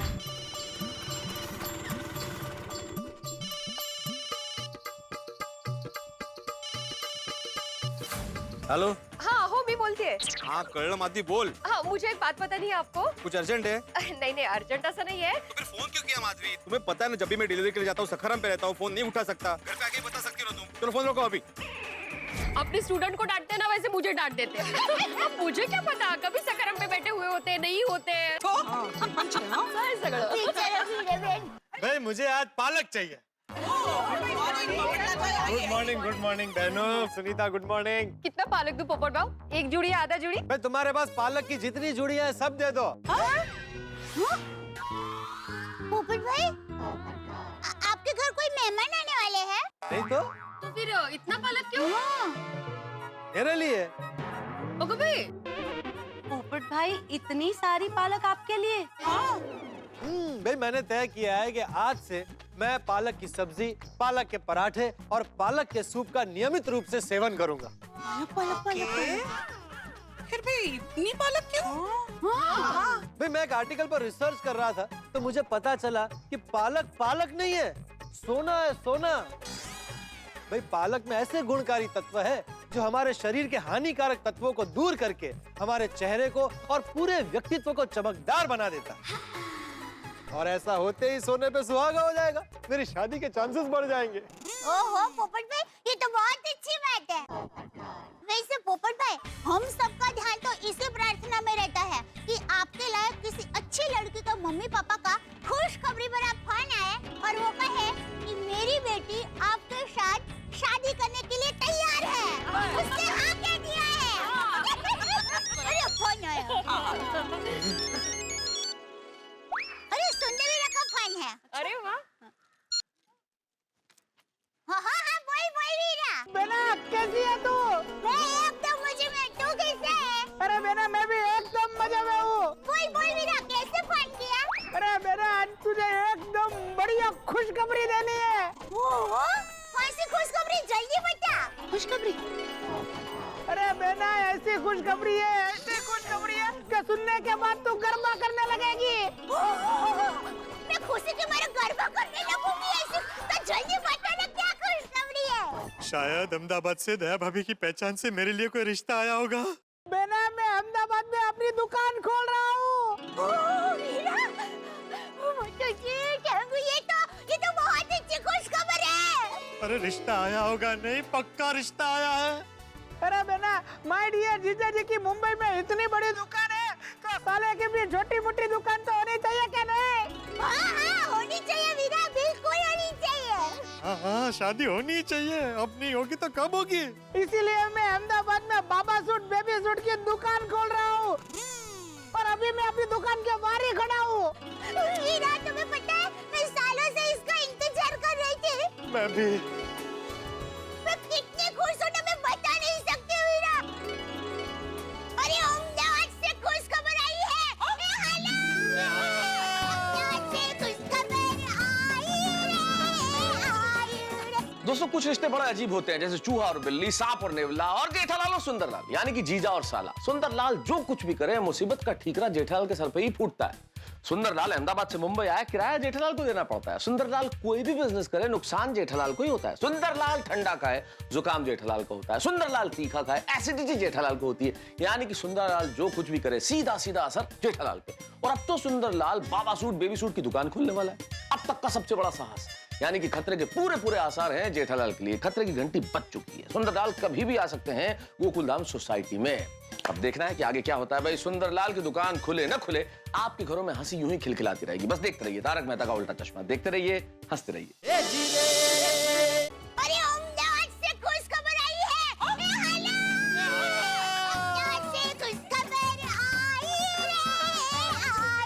हेलो। हाँ हो भी बोलती है। हाँ कर्ण माती बोल। हाँ मुझे एक बात पता नहीं है आपको। कुछ अर्जेंट है? नहीं अर्जेंट ऐसा नहीं है। तो फिर फोन क्यों किया माधवी? तुम्हें पता है ना जब भी मैं डिलीवरी के लिए जाता हूँ सखरम पे रहता हूँ फोन नहीं उठा सकता। घर पे आके बता सकती हो तुम। चलो फोन रखो अभी। अपने स्टूडेंट को डांटते ना वैसे मुझे डांट देते हैं। अब मुझे क्या पता कभी सकरम पे बैठे हुए होते नहीं होते। भाई मुझे आज पालक चाहिए। गुड मॉर्निंग बहनों। Sunita good morning. कितना पालक दूं पोपट बाबू? एक जुड़ी आधा जुड़ी? भाई तुम्हारे पास पालक की जितनी जुड़ी है सब दे दो। पोपट भाई आपके घर कोई मेहमान आने वाले हैं? नहीं तो फिर इतना पालक क्यों? मेरे लिए। पोपट भाई इतनी सारी पालक आपके लिए? भाई मैंने तय किया है कि आज से मैं पालक की सब्जी, पालक के पराठे और पालक के सूप का नियमित रूप से सेवन करूंगा। फिर भी इतनी पालक क्यों? भाई मैं एक आर्टिकल पर रिसर्च कर रहा था तो मुझे पता चला कि पालक नहीं है, सोना है सोना। भाई पालक में ऐसे गुणकारी तत्व है जो हमारे शरीर के हानिकारक तत्वों को दूर करके हमारे चेहरे को और पूरे व्यक्तित्व को चमकदार बना देता है। और ऐसा होते ही सोने पे सुहागा हो जाएगा, मेरी शादी के चांसेस बढ़ जाएंगे। ओहो पोपट भाई ये तो बहुत अच्छी बात है। वैसे पोपट भाई हम सबका ध्यान तो इसी प्रार्थना में रहता है कि आपके लायक किसी अच्छी लड़की का मम्मी पापा का खुशखबरी भरा फोन आए और वो कहे कि मेरी बेटी आपके साथ शादी करने के लिए तैयार है। उसने हाँ कह दिया है। अरे फोन आया। अरे सुंदरी का फोन है। अरे वाह। हाँ बोल वीरा। बेना कैसी है तू? मैं एकदम मजे में। तू कैसे है? अरे बेना मैं भी एकदम मजे में हूँ। बोल वीरा कैसे फोन किया? अरे बेना तुझे एकदम बढ़िया खुशखबरी देनी है। ओहो कौन सी खुशखबरी जल्दी बता। खुशखबरी? अरे बेना ऐसी खुशखबरी है कि सुनने के बाद तू गरबा करने लगेगी। मैं खुशी के मारे गरबा करने लगूंगी ऐसी। तो जल्दी बता ना क्या खुशखबरी है। शायद अहमदाबाद से दया भाभी की पहचान से मेरे लिए कोई रिश्ता आया होगा। बेना मैं अहमदाबाद में अपनी दुकान खोल रहा हूँ। ये तो बहुत अच्छी खुशखबर है। अरे रिश्ता आया होगा नहीं, पक्का रिश्ता आया है। अरे बेना माय डियर जीजा जी की मुंबई में इतनी बड़ी दुकान है तो साले की भी छोटी मोटी दुकान तो होनी चाहिए क्या नहीं? हाँ होनी चाहिए वीरा, बिल्कुल होनी चाहिए। हाँ शादी होनी चाहिए। अब नहीं होगी तो कब होगी? इसीलिए मैं अहमदाबाद में बाबा सूट बेबी सूट की दुकान खोल रहा हूँ और अभी मैं अपनी दुकान के बाहर ही खड़ा हूँ। वीरा तुम्हें पता है मैं सालों से इसका इंतजार कर रही थी। मैं भी। मैं कितनी खुश हूँ मैं बता नहीं सकती वीरा। अरे अहमदाबाद से खुशखबर आई है। अहमदाबाद से खुशखबर आई रे। दोस्तों कुछ रिश्ते बड़े अजीब होते हैं, जैसे चूहा और बिल्ली, सांप और नेवला, और जेठालाल और सुंदरलाल, यानी कि जीजा और साला। सुंदरलाल जो कुछ भी करे मुसीबत का ठीकरा जेठालाल के सर पे ही फूटता है। सुंदरलाल अहमदाबाद से मुंबई आया, किराया जेठालाल को देना पड़ता है। सुंदरलाल कोई भी बिजनेस करे नुकसान जेठालाल को ही होता है। सुंदरलाल ठंडा खाए जुकाम जेठालाल को होता है। सुंदरलाल तीखा खाए एसिडिटी जेठालाल को होती है। यानी कि सुंदरलाल जो कुछ भी करे सीधा सीधा असर जेठालाल पे। और अब तो सुंदरलाल बाबा सूट बेबी सूट की दुकान खोलने वाला है। अब तक का सबसे बड़ा साहस यानी कि खतरे के पूरे पूरे आसार हैं जेठालाल के लिए। खतरे की घंटी बज चुकी है। सुंदरलाल कभी भी आ सकते हैं गोकुलधाम सोसाइटी में। अब देखना है कि आगे क्या होता है। भाई सुंदरलाल की दुकान खुले ना खुले, आपके घरों में हंसी यूं ही खिलखिलाती रहेगी। बस देखते रहिए तारक मेहता का उल्टा चश्मा। देखते रहिए, हंसते रहिए। अरे अहमदाबाद से खुशखबर आई है। अहमदाबाद से खुशखबर आई रे, आई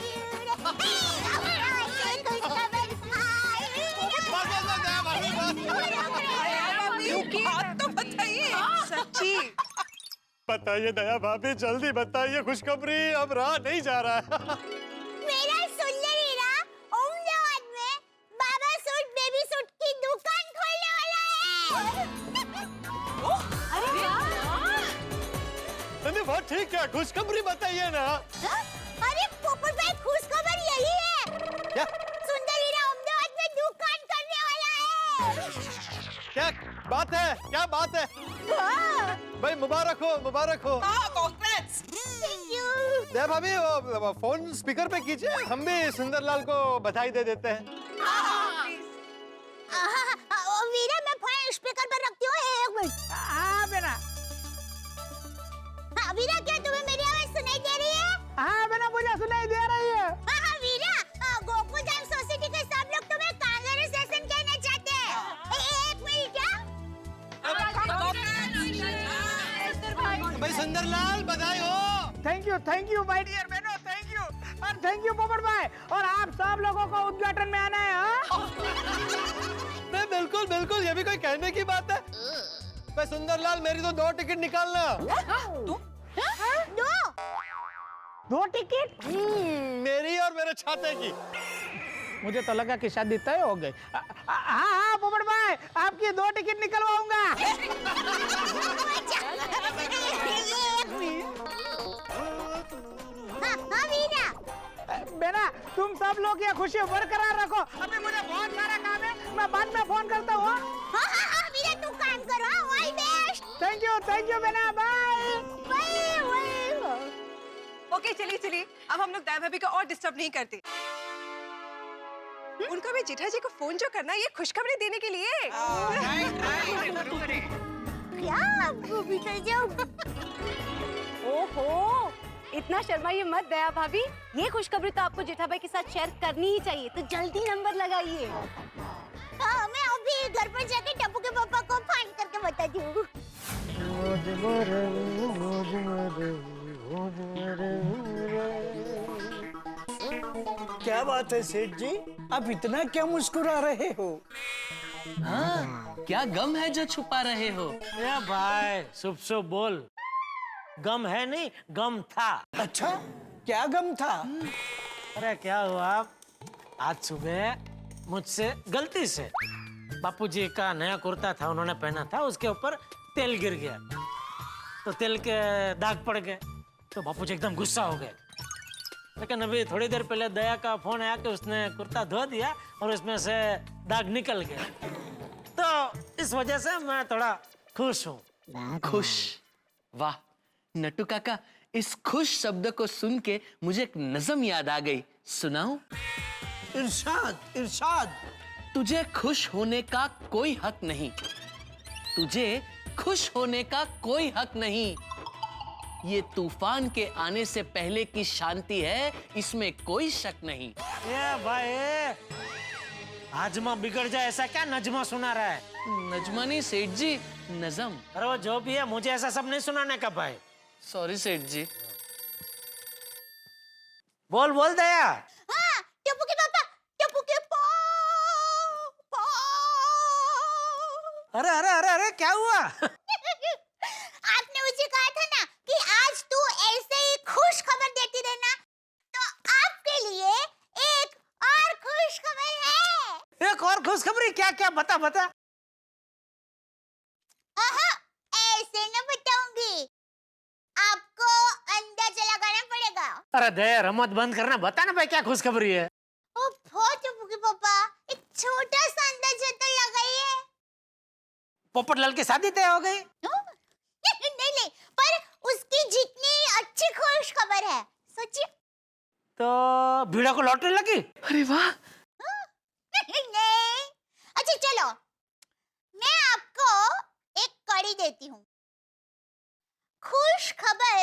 रे। अहमदाबाद से खुशखबर आई रे। बात तो बताइए। सच्ची बताइए दया भाभी, जल्दी बताइए, खुशखबरी अब रहा नहीं जा रहा है। मेरा सुंदर हीरा अहमदाबाद में बाबा सूट बेबी सूट की दुकान खोलने वाला है। अरे नहीं बहुत ठीक है, खुशखबरी बताइए ना। अरे पोपट भाई खुशखबर यही है। क्या? सुंदर हीरा अहमदाबाद में दुकान करने वाला है। क्या बात है, क्या बात है? हाँ। भाई मुबारक हो, मुबारक हो। कांग्रेट्स। Thank you। दया भाभी वो फोन स्पीकर पे कीजिए, हम भी सुंदरलाल को बधाई दे देते हैं। वीरा मैं फोन स्पीकर पर रखती हूँ, एक मिनट। हाँ बेना। हाँ वीरा, क्या तुम्हें मेरी आवाज सुनाई दे रही है? हाँ बेना, मुझे सुनाई दे रही है। हाँ वीरा, गोकुलधाम सोसाइटी के सब लोग तुम्हें कांग्रेचुलेशन कहना चाहते हैं। एक मिनट क्या? भाई सुंदरलाल बधाई हो। थैंक यू माय डियर बहनों, थैंक यू। और थैंक यू पोपट भाई, और आप सब लोगों को उद्घाटन में आना है। हाँ? नहीं बिल्कुल बिल्कुल, ये भी कोई कहने की बात है। भाई सुंदरलाल मेरी तो 2 टिकट निकालना। दो टिकट? मेरी और मेरे छाते की। मुझे तो लगा कि शादी तय हो गई। हाँ पोपट भाई, आपकी 2 टिकट निकलवाऊंगा। हाँ वीरा। बेना, तुम सब लोग ये खुशी बरकरार रखो। अभी मुझे बहुत सारा काम है, मैं बाद में फोन करता हूँ। हाँ वीरा, तू काम करो। All best. थैंक यू बेना, बाय। ओके चलिए चलिए, अब हम लोग दया भाभी को और डिस्टर्ब नहीं करते। उनको भी जेठा जी को फोन जो करना है ये खुशखबरी देने के लिए। क्या आपको भी कर जाऊं? ओहो, इतना शर्माइए मत दया भाभी। ये खुशखबरी तो आपको जेठा भाई के साथ शेयर करनी ही चाहिए, तो जल्दी नंबर लगाइए। हाँ, मैं अभी घर पर जाके टप्पू के पापा को फोन करके बताती हूँ। क्या बात है सेठ जी, आप इतना क्या मुस्कुरा रहे हो? हाँ, क्या गम है जो छुपा रहे हो? या भाई शुभ शुभ बोल। गम है नहीं, गम था। अच्छा, क्या गम था? अरे क्या हुआ, आज सुबह मुझसे गलती से बापूजी का नया कुर्ता था, उन्होंने पहना था, उसके ऊपर तेल गिर गया, तो तेल के दाग पड़ गए, तो बापूजी एकदम गुस्सा हो गए। लेकिन अभी थोड़ी देर पहले दया का फोन आया कि उसने कुर्ता धो दिया और उसमें से दाग निकल गया, तो इस वजह से मैं थोड़ा खुश हूँ। खुश? वाह नट्टू काका, इस खुश शब्द को सुन के मुझे एक नज़म याद आ गई, सुनाऊं? इरशाद इरशाद। तुझे खुश होने का कोई हक नहीं, तुझे खुश होने का कोई हक नहीं। ये तूफान के आने से पहले की शांति है, इसमें कोई शक नहीं। ये भाई हाजमा बिगड़ जाए ऐसा क्या नजमा सुना रहा है? नजमा नहीं सेठ जी, नज़म। अरे वो जो भी है, मुझे ऐसा सब नहीं सुनाने का भाई। सॉरी सेठ जी। बोल बोल दया। हाँ, टप्पू के पापा, टप्पू के पापा। अरे अरे अरे अरे क्या हुआ? आपने मुझे कहा था ना कि आज तू ऐसे ही खुश खबर देती रहना, तो आपके लिए एक और खुश खबर है। एक और खुशखबरी? क्या क्या, बता बता। ऐसे न बताऊंगी, आपको अंदाजा लगाना पड़ेगा। अरे दया रमत बंद करना, बता ना भाई क्या खुशखबरी है। ओ टप्पू के पापा, एक छोटा सा अंदाजा तो लगाइए। पोपटलाल की शादी तय हो गई? नहीं, पर उसकी जितनी अच्छी खुश खबर है, सोचिए। तो भीड़ा को लॉटरी लगी? अरे वाह। नहीं, कर ही देती हूँ। खुश खबर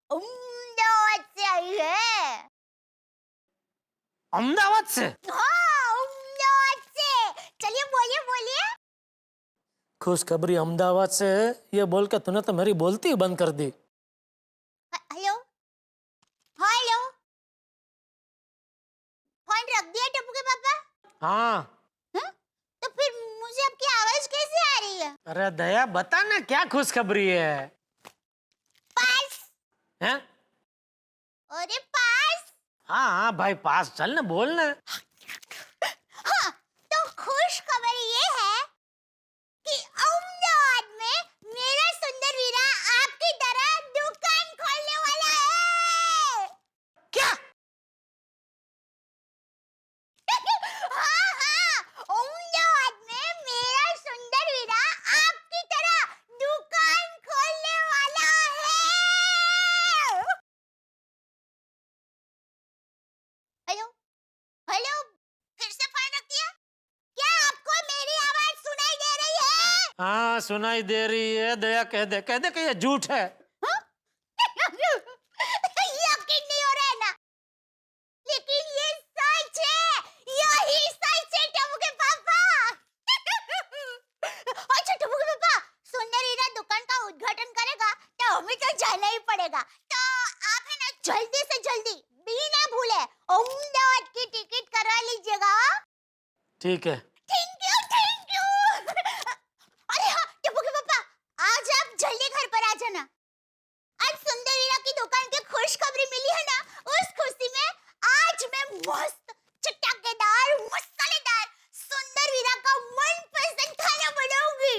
अहमदाबाद से आई है। अहमदाबाद से? हाँ, अहमदाबाद से। चलिए बोलिए बोलिए। खुशखबरी अहमदाबाद से है ये बोल के तूने तो मेरी बोलती ही बंद कर दी। हेलो हेलो, फोन रख दिया टप्पू के पापा? हाँ। तो फिर मुझे आपकी आवाज कैसे आ रही है? अरे दया बता ना क्या खुशखबरी है? पास। हैं? अरे पास। हाँ हाँ भाई पास, चल ना बोल ना। हाँ, तो खुश खबर ये है कि अहमदाबाद में मेरा सुंदर वीरा आपकी तरह दुकान खोलने वाला है। क्या? हाँ हाँ, अहमदाबाद में मेरा सुंदर वीरा आपकी तरह दुकान खोलने वाला है। हेलो हेलो, फिर से फोन रख दिया? क्या आपको मेरी आवाज सुनाई दे रही है? हाँ सुनाई दे रही है। दया कह दे कि ये झूठ है। यकीन नहीं हो रहा है ना, लेकिन ये सच है। यही सच है टप्पू के पापा। अच्छा टप्पू के पापा, सुंदर हीरा दुकान का उद्घाटन करेगा तो हमें तो जाना ही पड़ेगा। तो आप है ना जल्दी से जल्दी बिना भूले अहमदाबाद की टिकट करा लीजिएगा। ठीक है। Thank you thank you. अरे हाँ टप्पू के पापा, आज आप जल्दी घर पर आ जाना। आज सुंदर हीरा की दुकान की खुशखबरी मिली है ना, उस खुशी में आज मैं मस्त चटकेदार मसालेदार सुंदर हीरा का मनपसंद खाना बनाऊंगी।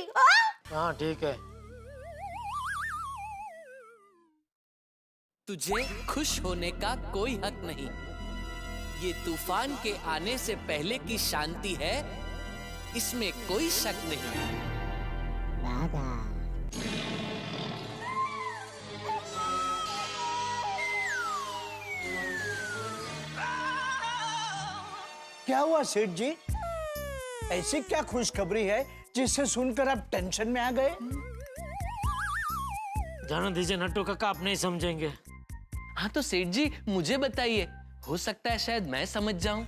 हाँ ठीक है। तुझे खुश होने का कोई हक नहीं। ये तूफान के आने से पहले की शांति है, इसमें कोई शक नहीं। क्या हुआ सेठ जी? ऐसी क्या खुशखबरी है जिसे सुनकर आप टेंशन में आ गए? जाने दीजिए नट्टू काका, आप नहीं समझेंगे। हाँ तो सेठ जी मुझे बताइए, हो सकता है शायद मैं समझ जाऊं।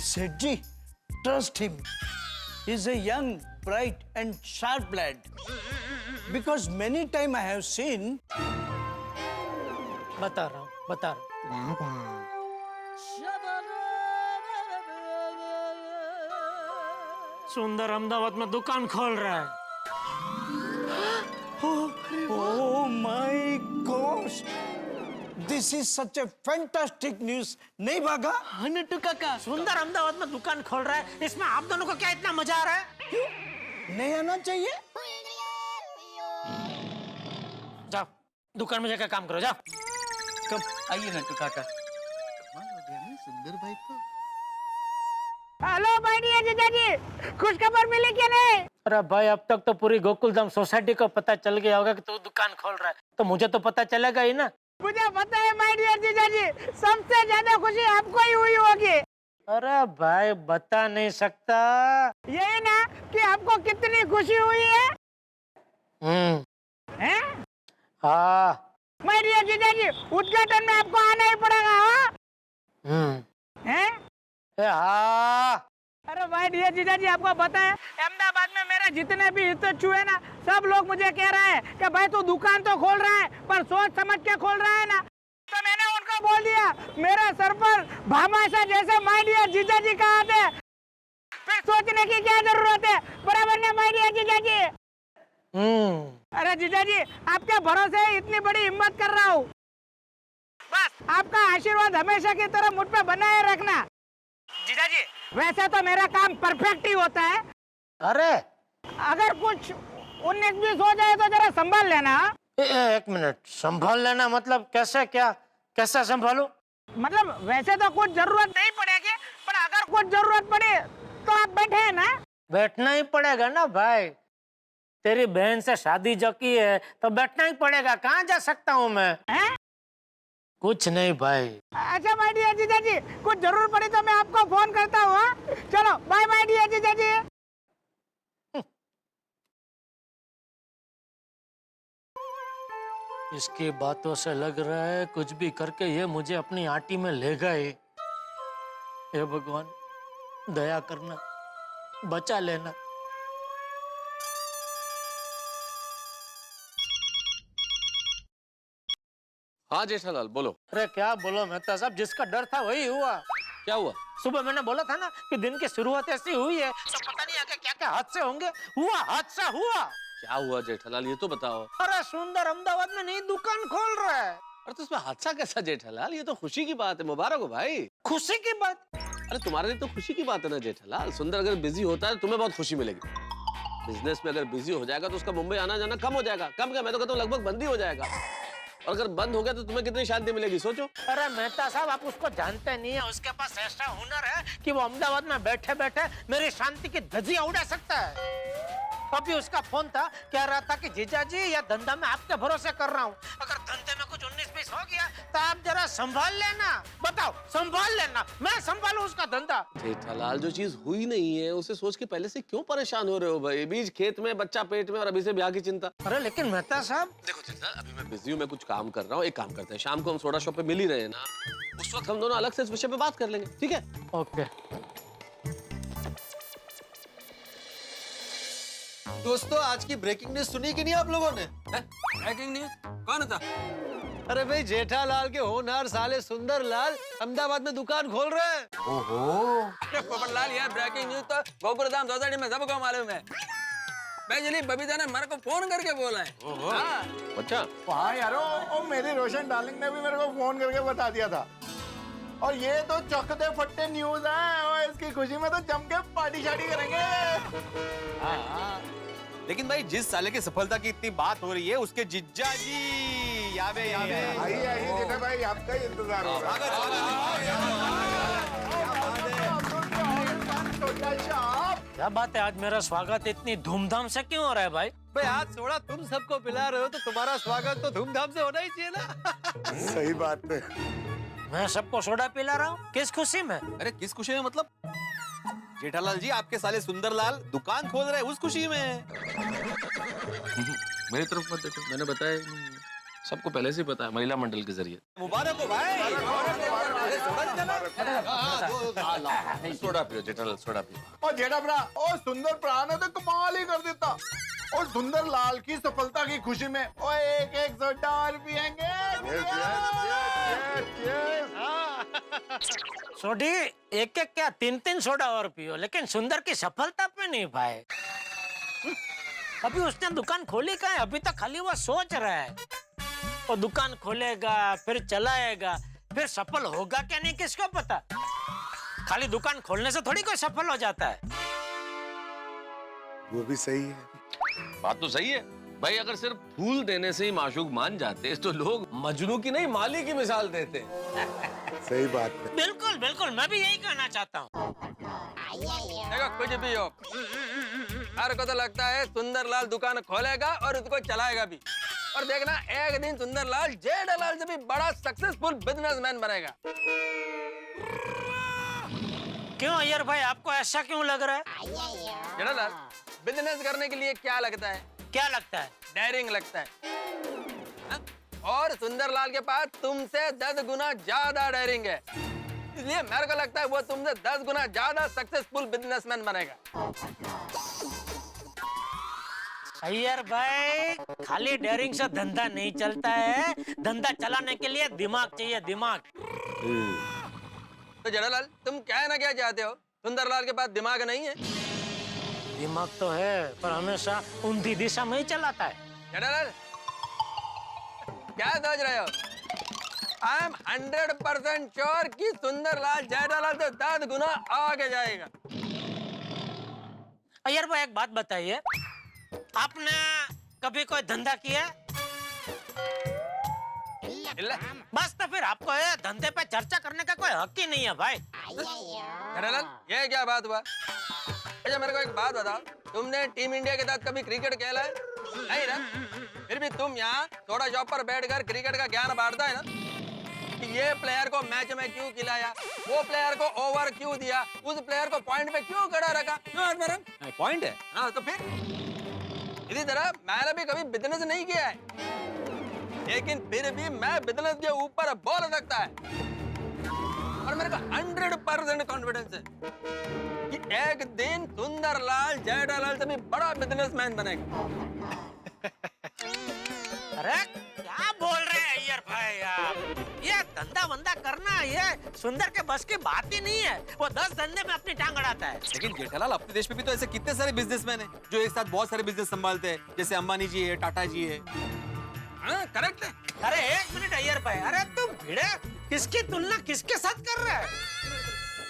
Seth ji, trust him. He is a young, bright and sharp lad. Because many time I have seen. बता रहा हूँ। सुंदर अहमदाबाद में दुकान खोल रहा है। Oh my gosh! This is such a fantastic news. नहीं भागा? हाँ नट्टू काका। सुंदर अहमदाबाद में दुकान खोल रहा है, इसमें आप दोनों को क्या इतना मजा आ रहा है? क्यों? नहीं आना चाहिए? जाओ दुकान में जाकर काम करो, जाओ। कब आइए नट्टू काका। सुंदर भाई तो। हेलो भाई जीजा जी, खुशखबर मिली क्या नहीं? अरे भाई अब तक तो पूरी गोकुलधाम सोसाइटी को पता चल गया होगा कि तू दुकान खोल रहा है, तो मुझे तो पता चलेगा ही ना। मुझे पता है माय डियर जीजा जी, सबसे ज्यादा खुशी आपको ही हुई होगी। अरे भाई बता नहीं सकता। यही ना कि आपको कितनी खुशी हुई है? हैं? हाँ। माय डियर जीजा जी, उद्घाटन में आपको आना ही पड़ेगा। हैं? हाँ। अरे भाई डियर जीजा जी, आपको पता है अहमदाबाद में मेरे जितने भी हितैषी है ना, सब लोग मुझे कह रहे हैं कि भाई तू दुकान तो खोल रहा है पर सोच समझ के खोल रहा है ना। तो मैंने उनको बोल दिया मेरे सर पर भामाशाह जैसे माय डियर जीजा जी कहा थे, फिर सोचने की क्या जरूरत है? बराबर ना माय डियर जीजा जी? अरे जीजा जी, आपके भरोसे इतनी बड़ी हिम्मत कर रहा हूँ, बस आपका आशीर्वाद हमेशा की तरह मुझ पे बनाए रखना। जीजा जी वैसे तो मेरा काम परफेक्ट ही होता है। अरे अगर कुछ 19-20 हो जाए तो जरा संभाल लेना। एक मिनट, संभाल लेना मतलब कैसे? क्या कैसा संभालूं? मतलब वैसे तो कुछ जरूरत नहीं पड़ेगी, पर अगर कुछ जरूरत पड़े तो आप बैठे ना। बैठना ही पड़ेगा ना भाई, तेरी बहन से शादी जो की है तो बैठना ही पड़ेगा। कहाँ जा सकता हूँ मैं? कुछ नहीं भाई। अच्छा माय डियर जीजा जी, कुछ जरूरत पड़ी तो मैं आपको फोन करता हूँ। चलो बाय बाय डियर जीजा जी। इसकी बातों से लग रहा है कुछ भी करके ये मुझे अपनी आटी में ले गए। हे भगवान दया करना, बचा लेना। हाँ जेठालाल बोलो। अरे क्या बोलो मेहता साहब, जिसका डर था वही हुआ। क्या हुआ? सुबह मैंने बोला था ना कि दिन की शुरुआत ऐसी हुई है, तो पता नहीं आगे क्या क्या हादसे होंगे। हुआ, हादसा हुआ। क्या हुआ जेठालाल, ये तो बताओ। अरे सुंदर अहमदाबाद में नई दुकान खोल रहा है। अरे तो इसमें हादसा कैसा जेठालाल, ये तो खुशी की बात है, मुबारक हो भाई। खुशी की बात? अरे तुम्हारे लिए तो खुशी की बात है ना जेठालाल। सुंदर अगर बिजी होता है तो तुम्हें बहुत खुशी मिलेगी। बिजनेस में अगर बिजी हो जाएगा तो उसका मुंबई आना जाना कम हो जाएगा। कम क्या, मैं तो कहता हूँ लगभग बंद ही हो जाएगा। और अगर बंद हो गया तो तुम्हें कितनी शांति मिलेगी सोचो। अरे मेहता साहब आप उसको जानते नहीं है, उसके पास ऐसा हुनर है कि वो अहमदाबाद में बैठे बैठे मेरी शांति की धज्जियां उड़ा सकता है। अभी उसका फोन था, कह रहा था कि जीजा जी यह धंधा मैं आपके भरोसे कर रहा हूँ, अगर धंधे में कुछ 19-20 हो गया तो आप जरा संभाल लेना। बताओ, संभाल लेना, मैं संभालू उसका धंधा। जेठालाल जो चीज हुई नहीं है उसे सोच के पहले से क्यों परेशान हो रहे हो भाई? बीच खेत में, बच्चा पेट में, और अभी से ब्याह की चिंता। अरे लेकिन मेहता साहब देखो जेठालाल, अभी मैं बिजी हूँ, मैं कुछ काम कर रहा हूँ। एक काम करते हैं, शाम को हम सोडा शॉप पे मिल ही रहे हैं ना, उस वक्त हम दोनों अलग से इस विषय पे बात कर लेंगे, ठीक है? ओके। दोस्तों आज की ब्रेकिंग न्यूज सुनी कि नहीं आप लोगों ने? ब्रेकिंग न्यूज कौन था? अरे भाई जेठालाल के होनहार साले सुंदर लाल अहमदाबाद में दुकान खोल रहे हैं। ओहो, अरे पोपटलाल यार ब्रेकिंग न्यूज तो गोकुलधाम सोसाइटी में सबको मालूम है। स्पेशली बबीता ने मेरे को फोन करके बोला है। हाँ। अच्छा। हाँ यारो, और मेरी रोशन डार्लिंग ने भी मेरे को फोन करके बता दिया था। और ये तो चकते फट्टे न्यूज है, और इसकी खुशी में तो जम के पार्टी शार्टी करेंगे। हाँ। लेकिन भाई जिस साले की सफलता की इतनी बात हो रही है उसके जिज्जा जी आइए आइए जेठा भाई, आपका ही इंतजार हो रहा है। क्या बात है, आज मेरा स्वागत इतनी धूमधाम से क्यों हो रहा है भाई? भाई आज सोडा तुम सबको पिला रहे हो तो तुम्हारा स्वागत तो धूमधाम से होना ही चाहिए ना। सही बात है। मैं सबको सोडा पिला रहा हूँ, किस खुशी में? अरे किस खुशी में मतलब? जेठालाल जी आपके साले सुंदरलाल दुकान खोल रहे हैं उस खुशी में। मेरी तरफ मत देखो, मैंने बताया सबको पहले से ही पता है, महिला मंडल के जरिए। मुबारक हो भाई। सोडा पियो जेठालाल, सोडा पियो। और जेठा भरा, और सुंदर भरा ने तो कमाल ही कर देता। और सुंदर लाल की सफलता की खुशी में और एक सोडा और पिएंगे। सोडी एक क्या 3 सोडा और पियो, लेकिन सुंदर की सफलता पे नहीं पाए। अभी उसने दुकान खोली कहाँ है? अभी तक खाली वो सोच रहा है। वो दुकान खोलेगा, फिर चलाएगा, फिर सफल होगा क्या नहीं किसको पता। खाली दुकान खोलने से थोड़ी कोई सफल हो जाता है। वो भी सही है। बात तो सही है भाई, अगर सिर्फ फूल देने से ही माशूक मान जाते तो लोग मजनू की नहीं माली की मिसाल देते। सही बात है। बिल्कुल बिल्कुल, मैं भी यही कहना चाहता हूँ। देखो कुछ भी हो, हर को तो लगता है सुंदरलाल दुकान खोलेगा और उसको चलाएगा भी। और देखना एक दिन सुंदरलाल जेठालाल से भी बड़ा सक्सेसफुल बिजनेसमैन बनेगा। क्यों अय्यर भाई, आपको ऐसा क्यों लग रहा है? जेठालाल बिजनेस करने के लिए क्या लगता है? क्या लगता है? डेयरिंग लगता है। हा? और सुंदरलाल के पास तुमसे 10 गुना ज्यादा डेयरिंग है, इसलिए मेरे को लगता है वो तुमसे 10 गुना ज्यादा सक्सेसफुल बिजनेसमैन बनेगा। अय्यर भाई खाली डेयरिंग से धंधा नहीं चलता है, धंधा चलाने के लिए दिमाग चाहिए, दिमाग। तो जेठालाल तुम कहना क्या चाहते हो? सुंदरलाल के पास दिमाग नहीं है? दिमाग तो है पर हमेशा ऊंधी दिशा में ही चलाता है। जेठालाल क्या सोच रहे हो? आई एम 100% श्योर कि सुंदरलाल जेठालाल से 10 गुना आगे जाएगा। अय्यर भाई एक बात बताइए, आपने कभी कोई धंधा किया? बस तो फिर आपको ये धंधे पे चर्चा करने का कोई हक ही नहीं है भाई। जेठालाल ये क्या बात हुआ? अच्छा मेरे को एक बात बताओ, तुमने टीम इंडिया के साथ कभी क्रिकेट खेला है? नहीं ना? फिर भी तुम यहाँ सोडा शॉप पर बैठकर क्रिकेट का ज्ञान बांटता है ना कि ये प्लेयर को मैच में क्यों खिलाया, वो प्लेयर को ओवर क्यों दिया, उस प्लेयर को पॉइंट पे क्यों खड़ा रखा। क्यों पॉइंट है? हाँ तो फिर इसी तरह मैंने भी कभी बिजनेस नहीं किया है। लेकिन फिर भी मैं बिजनेस के ऊपर बोल सकता है और मेरे को 100% कॉन्फिडेंस है कि एक दिन सुंदरलाल जेठालाल से भी बड़ा बिजनेसमैन बनेगा। अरे क्या बोल रहे हैं अय्यर भाई आप? ये धंधा वंदा करना ये सुंदर के बस की बात ही नहीं है। वो 10 धंधे में अपनी टांग अड़ाता है। लेकिन जेठालाल, अपने देश में भी तो ऐसे कितने सारे बिजनेसमैन हैं जो एक साथ बहुत सारे बिजनेस संभालते हैं, जैसे अंबानी जी है, टाटा जी है। हाँ, करेक्ट है। अरे एक मिनट अय्यर भाई, अरे तुम भिड़े किसकी तुलना किसके साथ कर रहे हैं?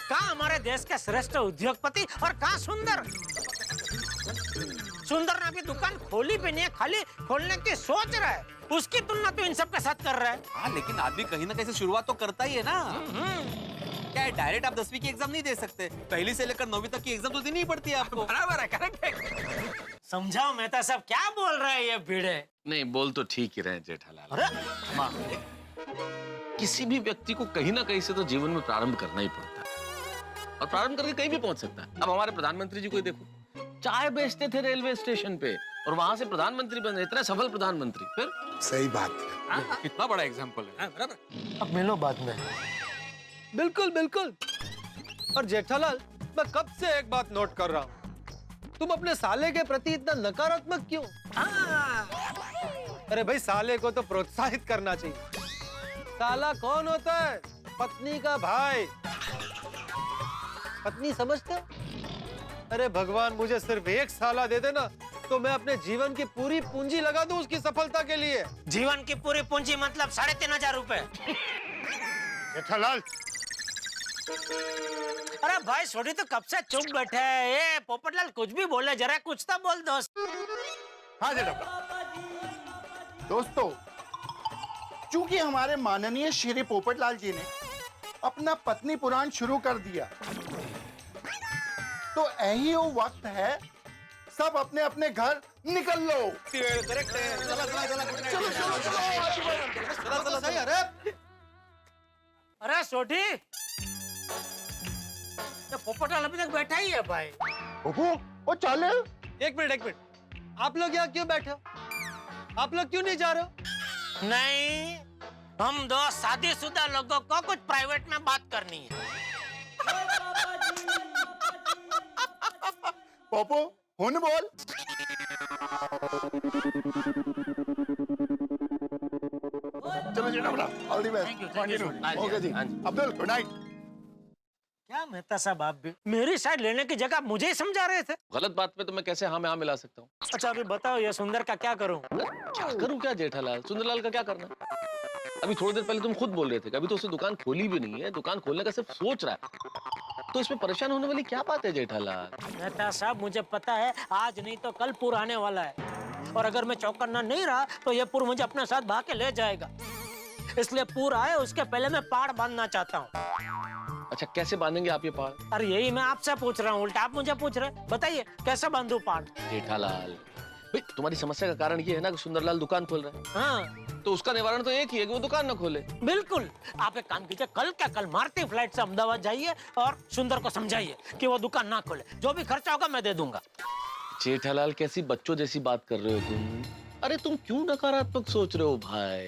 कहाँ हमारे देश के श्रेष्ठ उद्योगपति और कहाँ सुंदर? सुंदर ने अभी दुकान खोली भी नहीं है, खाली खोलने की सोच रहा है। उसकी तुलना तो इन सब के साथ कर रहा है। हाँ, लेकिन आदमी कहीं ना कहीं से शुरुआत तो करता ही है ना। क्या है, डायरेक्ट आप 10वीं की एग्जाम नहीं दे सकते, पहली से लेकर 9वीं तक की एग्जाम तो देनी ही पड़ती है आपको। बराबर है, करेक्ट है। समझाओ मेहता साहब, क्या बोल रहे हैं ये भिड़े? नहीं, बोल तो ठीक ही रहे जेठालाल। अरे किसी भी व्यक्ति को कहीं ना कहीं से तो जीवन में प्रारंभ करना ही पड़ता है और प्रारंभ करके कहीं भी पहुंच सकता है। अब हमारे प्रधानमंत्री जी को ही देखो, चाय बेचते थे रेलवे स्टेशन पे और वहां से प्रधानमंत्री बने, इतने सफल प्रधानमंत्री। फिर सही बात है। कितना बड़ा एग्जाम्पल है। अब मिलो बाद में। बिल्कुल बिल्कुल। और जेठालाल, मैं कब से एक बात नोट कर रहा हूँ, तुम अपने साले के प्रति इतना नकारात्मक क्यों? अरे भाई, साले को तो प्रोत्साहित करना चाहिए। साला कौन होता है? पत्नी का भाई। पत्नी समझते? अरे भगवान, मुझे सिर्फ एक साला दे देना तो मैं अपने जीवन की पूरी पूंजी लगा दूं उसकी सफलता के लिए। जीवन की पूरी पूंजी मतलब 3,500 रुपए। जेठालाल, अरे भाई छोड़ी तो कब से चुप बैठे हैं। ये पोपटलाल कुछ भी बोले, जरा कुछ तो बोल दोस्त। हाँ जेठा, दोस्तों, चूंकि हमारे माननीय श्री पोपटलाल जी ने अपना पत्नी पुराण शुरू कर दिया, तो यही वो वक्त है सब अपने अपने घर निकल लो। करेक्ट है। चलो चलो सही। अरे सोटी, तो पोपटलाल अभी तक बैठा ही है भाई। वो चले। एक मिनट, आप लोग यहाँ क्यों बैठे हो? आप लोग क्यों नहीं जा रहे हो? नहीं, हम दो शादीशुदा लोगों को कुछ प्राइवेट में बात करनी है। पोपो, हुन बोल। चलो Jetha, all the best. Okay जी, अब्दुल, गुड नाइट। क्या मेहता साहब, आप भी मेरी साइड लेने की जगह मुझे ही समझा रहे थे। गलत बात पे तो मैं कैसे हाँ में हाँ मिला सकता हूँ? अच्छा अभी बताओ, ये सुंदर का क्या करूं? क्या करूं क्या जेठालाल? सुंदरलाल का क्या करना? अभी थोड़ी देर पहले तुम खुद बोल रहे थे कि अभी तो उसने दुकान खोली भी नहीं है, दुकान खोलने का सिर्फ सोच रहा है, तो इसमें परेशान होने वाली क्या बात है जेठालाल? मेहता साहब, मुझे पता है आज नहीं तो कल पूर आने वाला है, और अगर मैं चौकन्ना नहीं रहा तो ये पूर मुझे अपने साथ भाग के ले जाएगा। इसलिए पूर आए उसके पहले मैं पहाड़ बांधना चाहता हूँ। अच्छा, कैसे बांधेंगे आप ये पहाड़? अरे यही मैं आपसे पूछ रहा हूँ, उल्टा आप मुझे पूछ रहे। बताइए कैसे बांधू पहाड़? जेठालाल भाई, तुम्हारी समस्या का कारण ये है ना कि सुंदरलाल दुकान खोल रहा है। हाँ, तो उसका निवारण तो एक ही है कि वो दुकान न खोले। बिल्कुल। आप एक काम कीजिए, कल क्या कल मारती फ्लाइट से अहमदाबाद जाइए और सुंदर को समझाइए कि वो दुकान ना खोले। जो भी खर्चा होगा मैं दे दूंगा। जेठालाल, कैसी बच्चों जैसी बात कर रहे हो तुम? अरे तुम क्यों नकारात्मक सोच रहे हो भाई?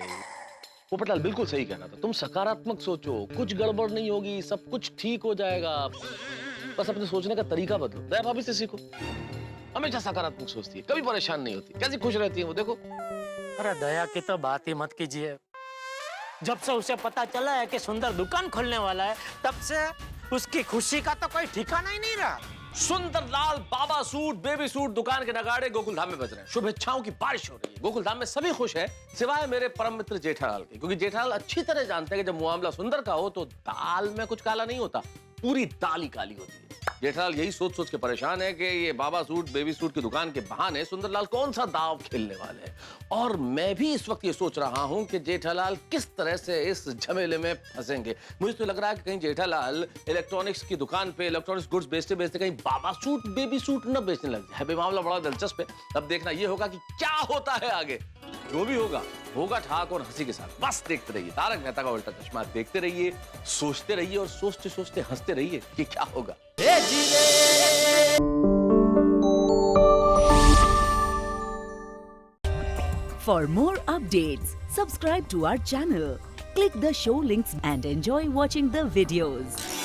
पोपटलाल बिल्कुल सही कह रहा था, तुम सकारात्मक सोचो, कुछ गड़बड़ नहीं होगी, सब कुछ ठीक हो जाएगा। बस अपने सोचने का तरीका बदलो। दया भाभी से सीखो, हमेशा सकारात्मक सोचती है, कभी परेशान नहीं होती, कैसी खुश रहती है वो, देखो। अरे दया की तो बात ही मत कीजिए। जब से उसे पता चला है कि सुंदर दुकान खोलने वाला है, तब से उसकी खुशी का तो कोई ठिकाना ही नहीं रहा। सुंदरलाल बाबा सूट, बेबी सूट, दुकान के नगाड़े गोकुलधाम में बज रहे हैं, शुभेच्छाओं की बारिश हो रही है। गोकुलधाम में सभी खुश है सिवाय मेरे परम मित्र जेठालाल के, क्योंकि जेठालाल अच्छी तरह जानते हैं कि जब मामला सुंदर का हो तो दाल में कुछ काला नहीं होता, पूरी दाल ही काली होती है। जेठालाल यही सोच सोच के परेशान है कि ये बाबा सूट, बेबी सूट की दुकान के बहाने सुंदरलाल कौन सा दांव खेलने वाले हैं। और मैं भी इस वक्त ये सोच रहा हूं कि जेठालाल किस तरह से इस झमेले में फंसेंगे। मुझे तो लग रहा है कि कहीं जेठालाल इलेक्ट्रॉनिक्स की दुकान पे इलेक्ट्रॉनिक्स गुड्स बेचते बेचते कहीं बाबा सूट, बेबी सूट न बेचने लग जाए। मामला बड़ा दिलचस्प है। अब देखना ये होगा कि क्या होता है आगे। जो भी होगा होगा ठाक और हंसी के साथ। बस देखते रहिए तारक मेहता का उल्टा चश्मा, देखते रहिए, सोचते रहिए और सोचते सोचते हंसते रहिए कि क्या होगा। For more updates, subscribe to our channel, click the show links and enjoy watching the videos.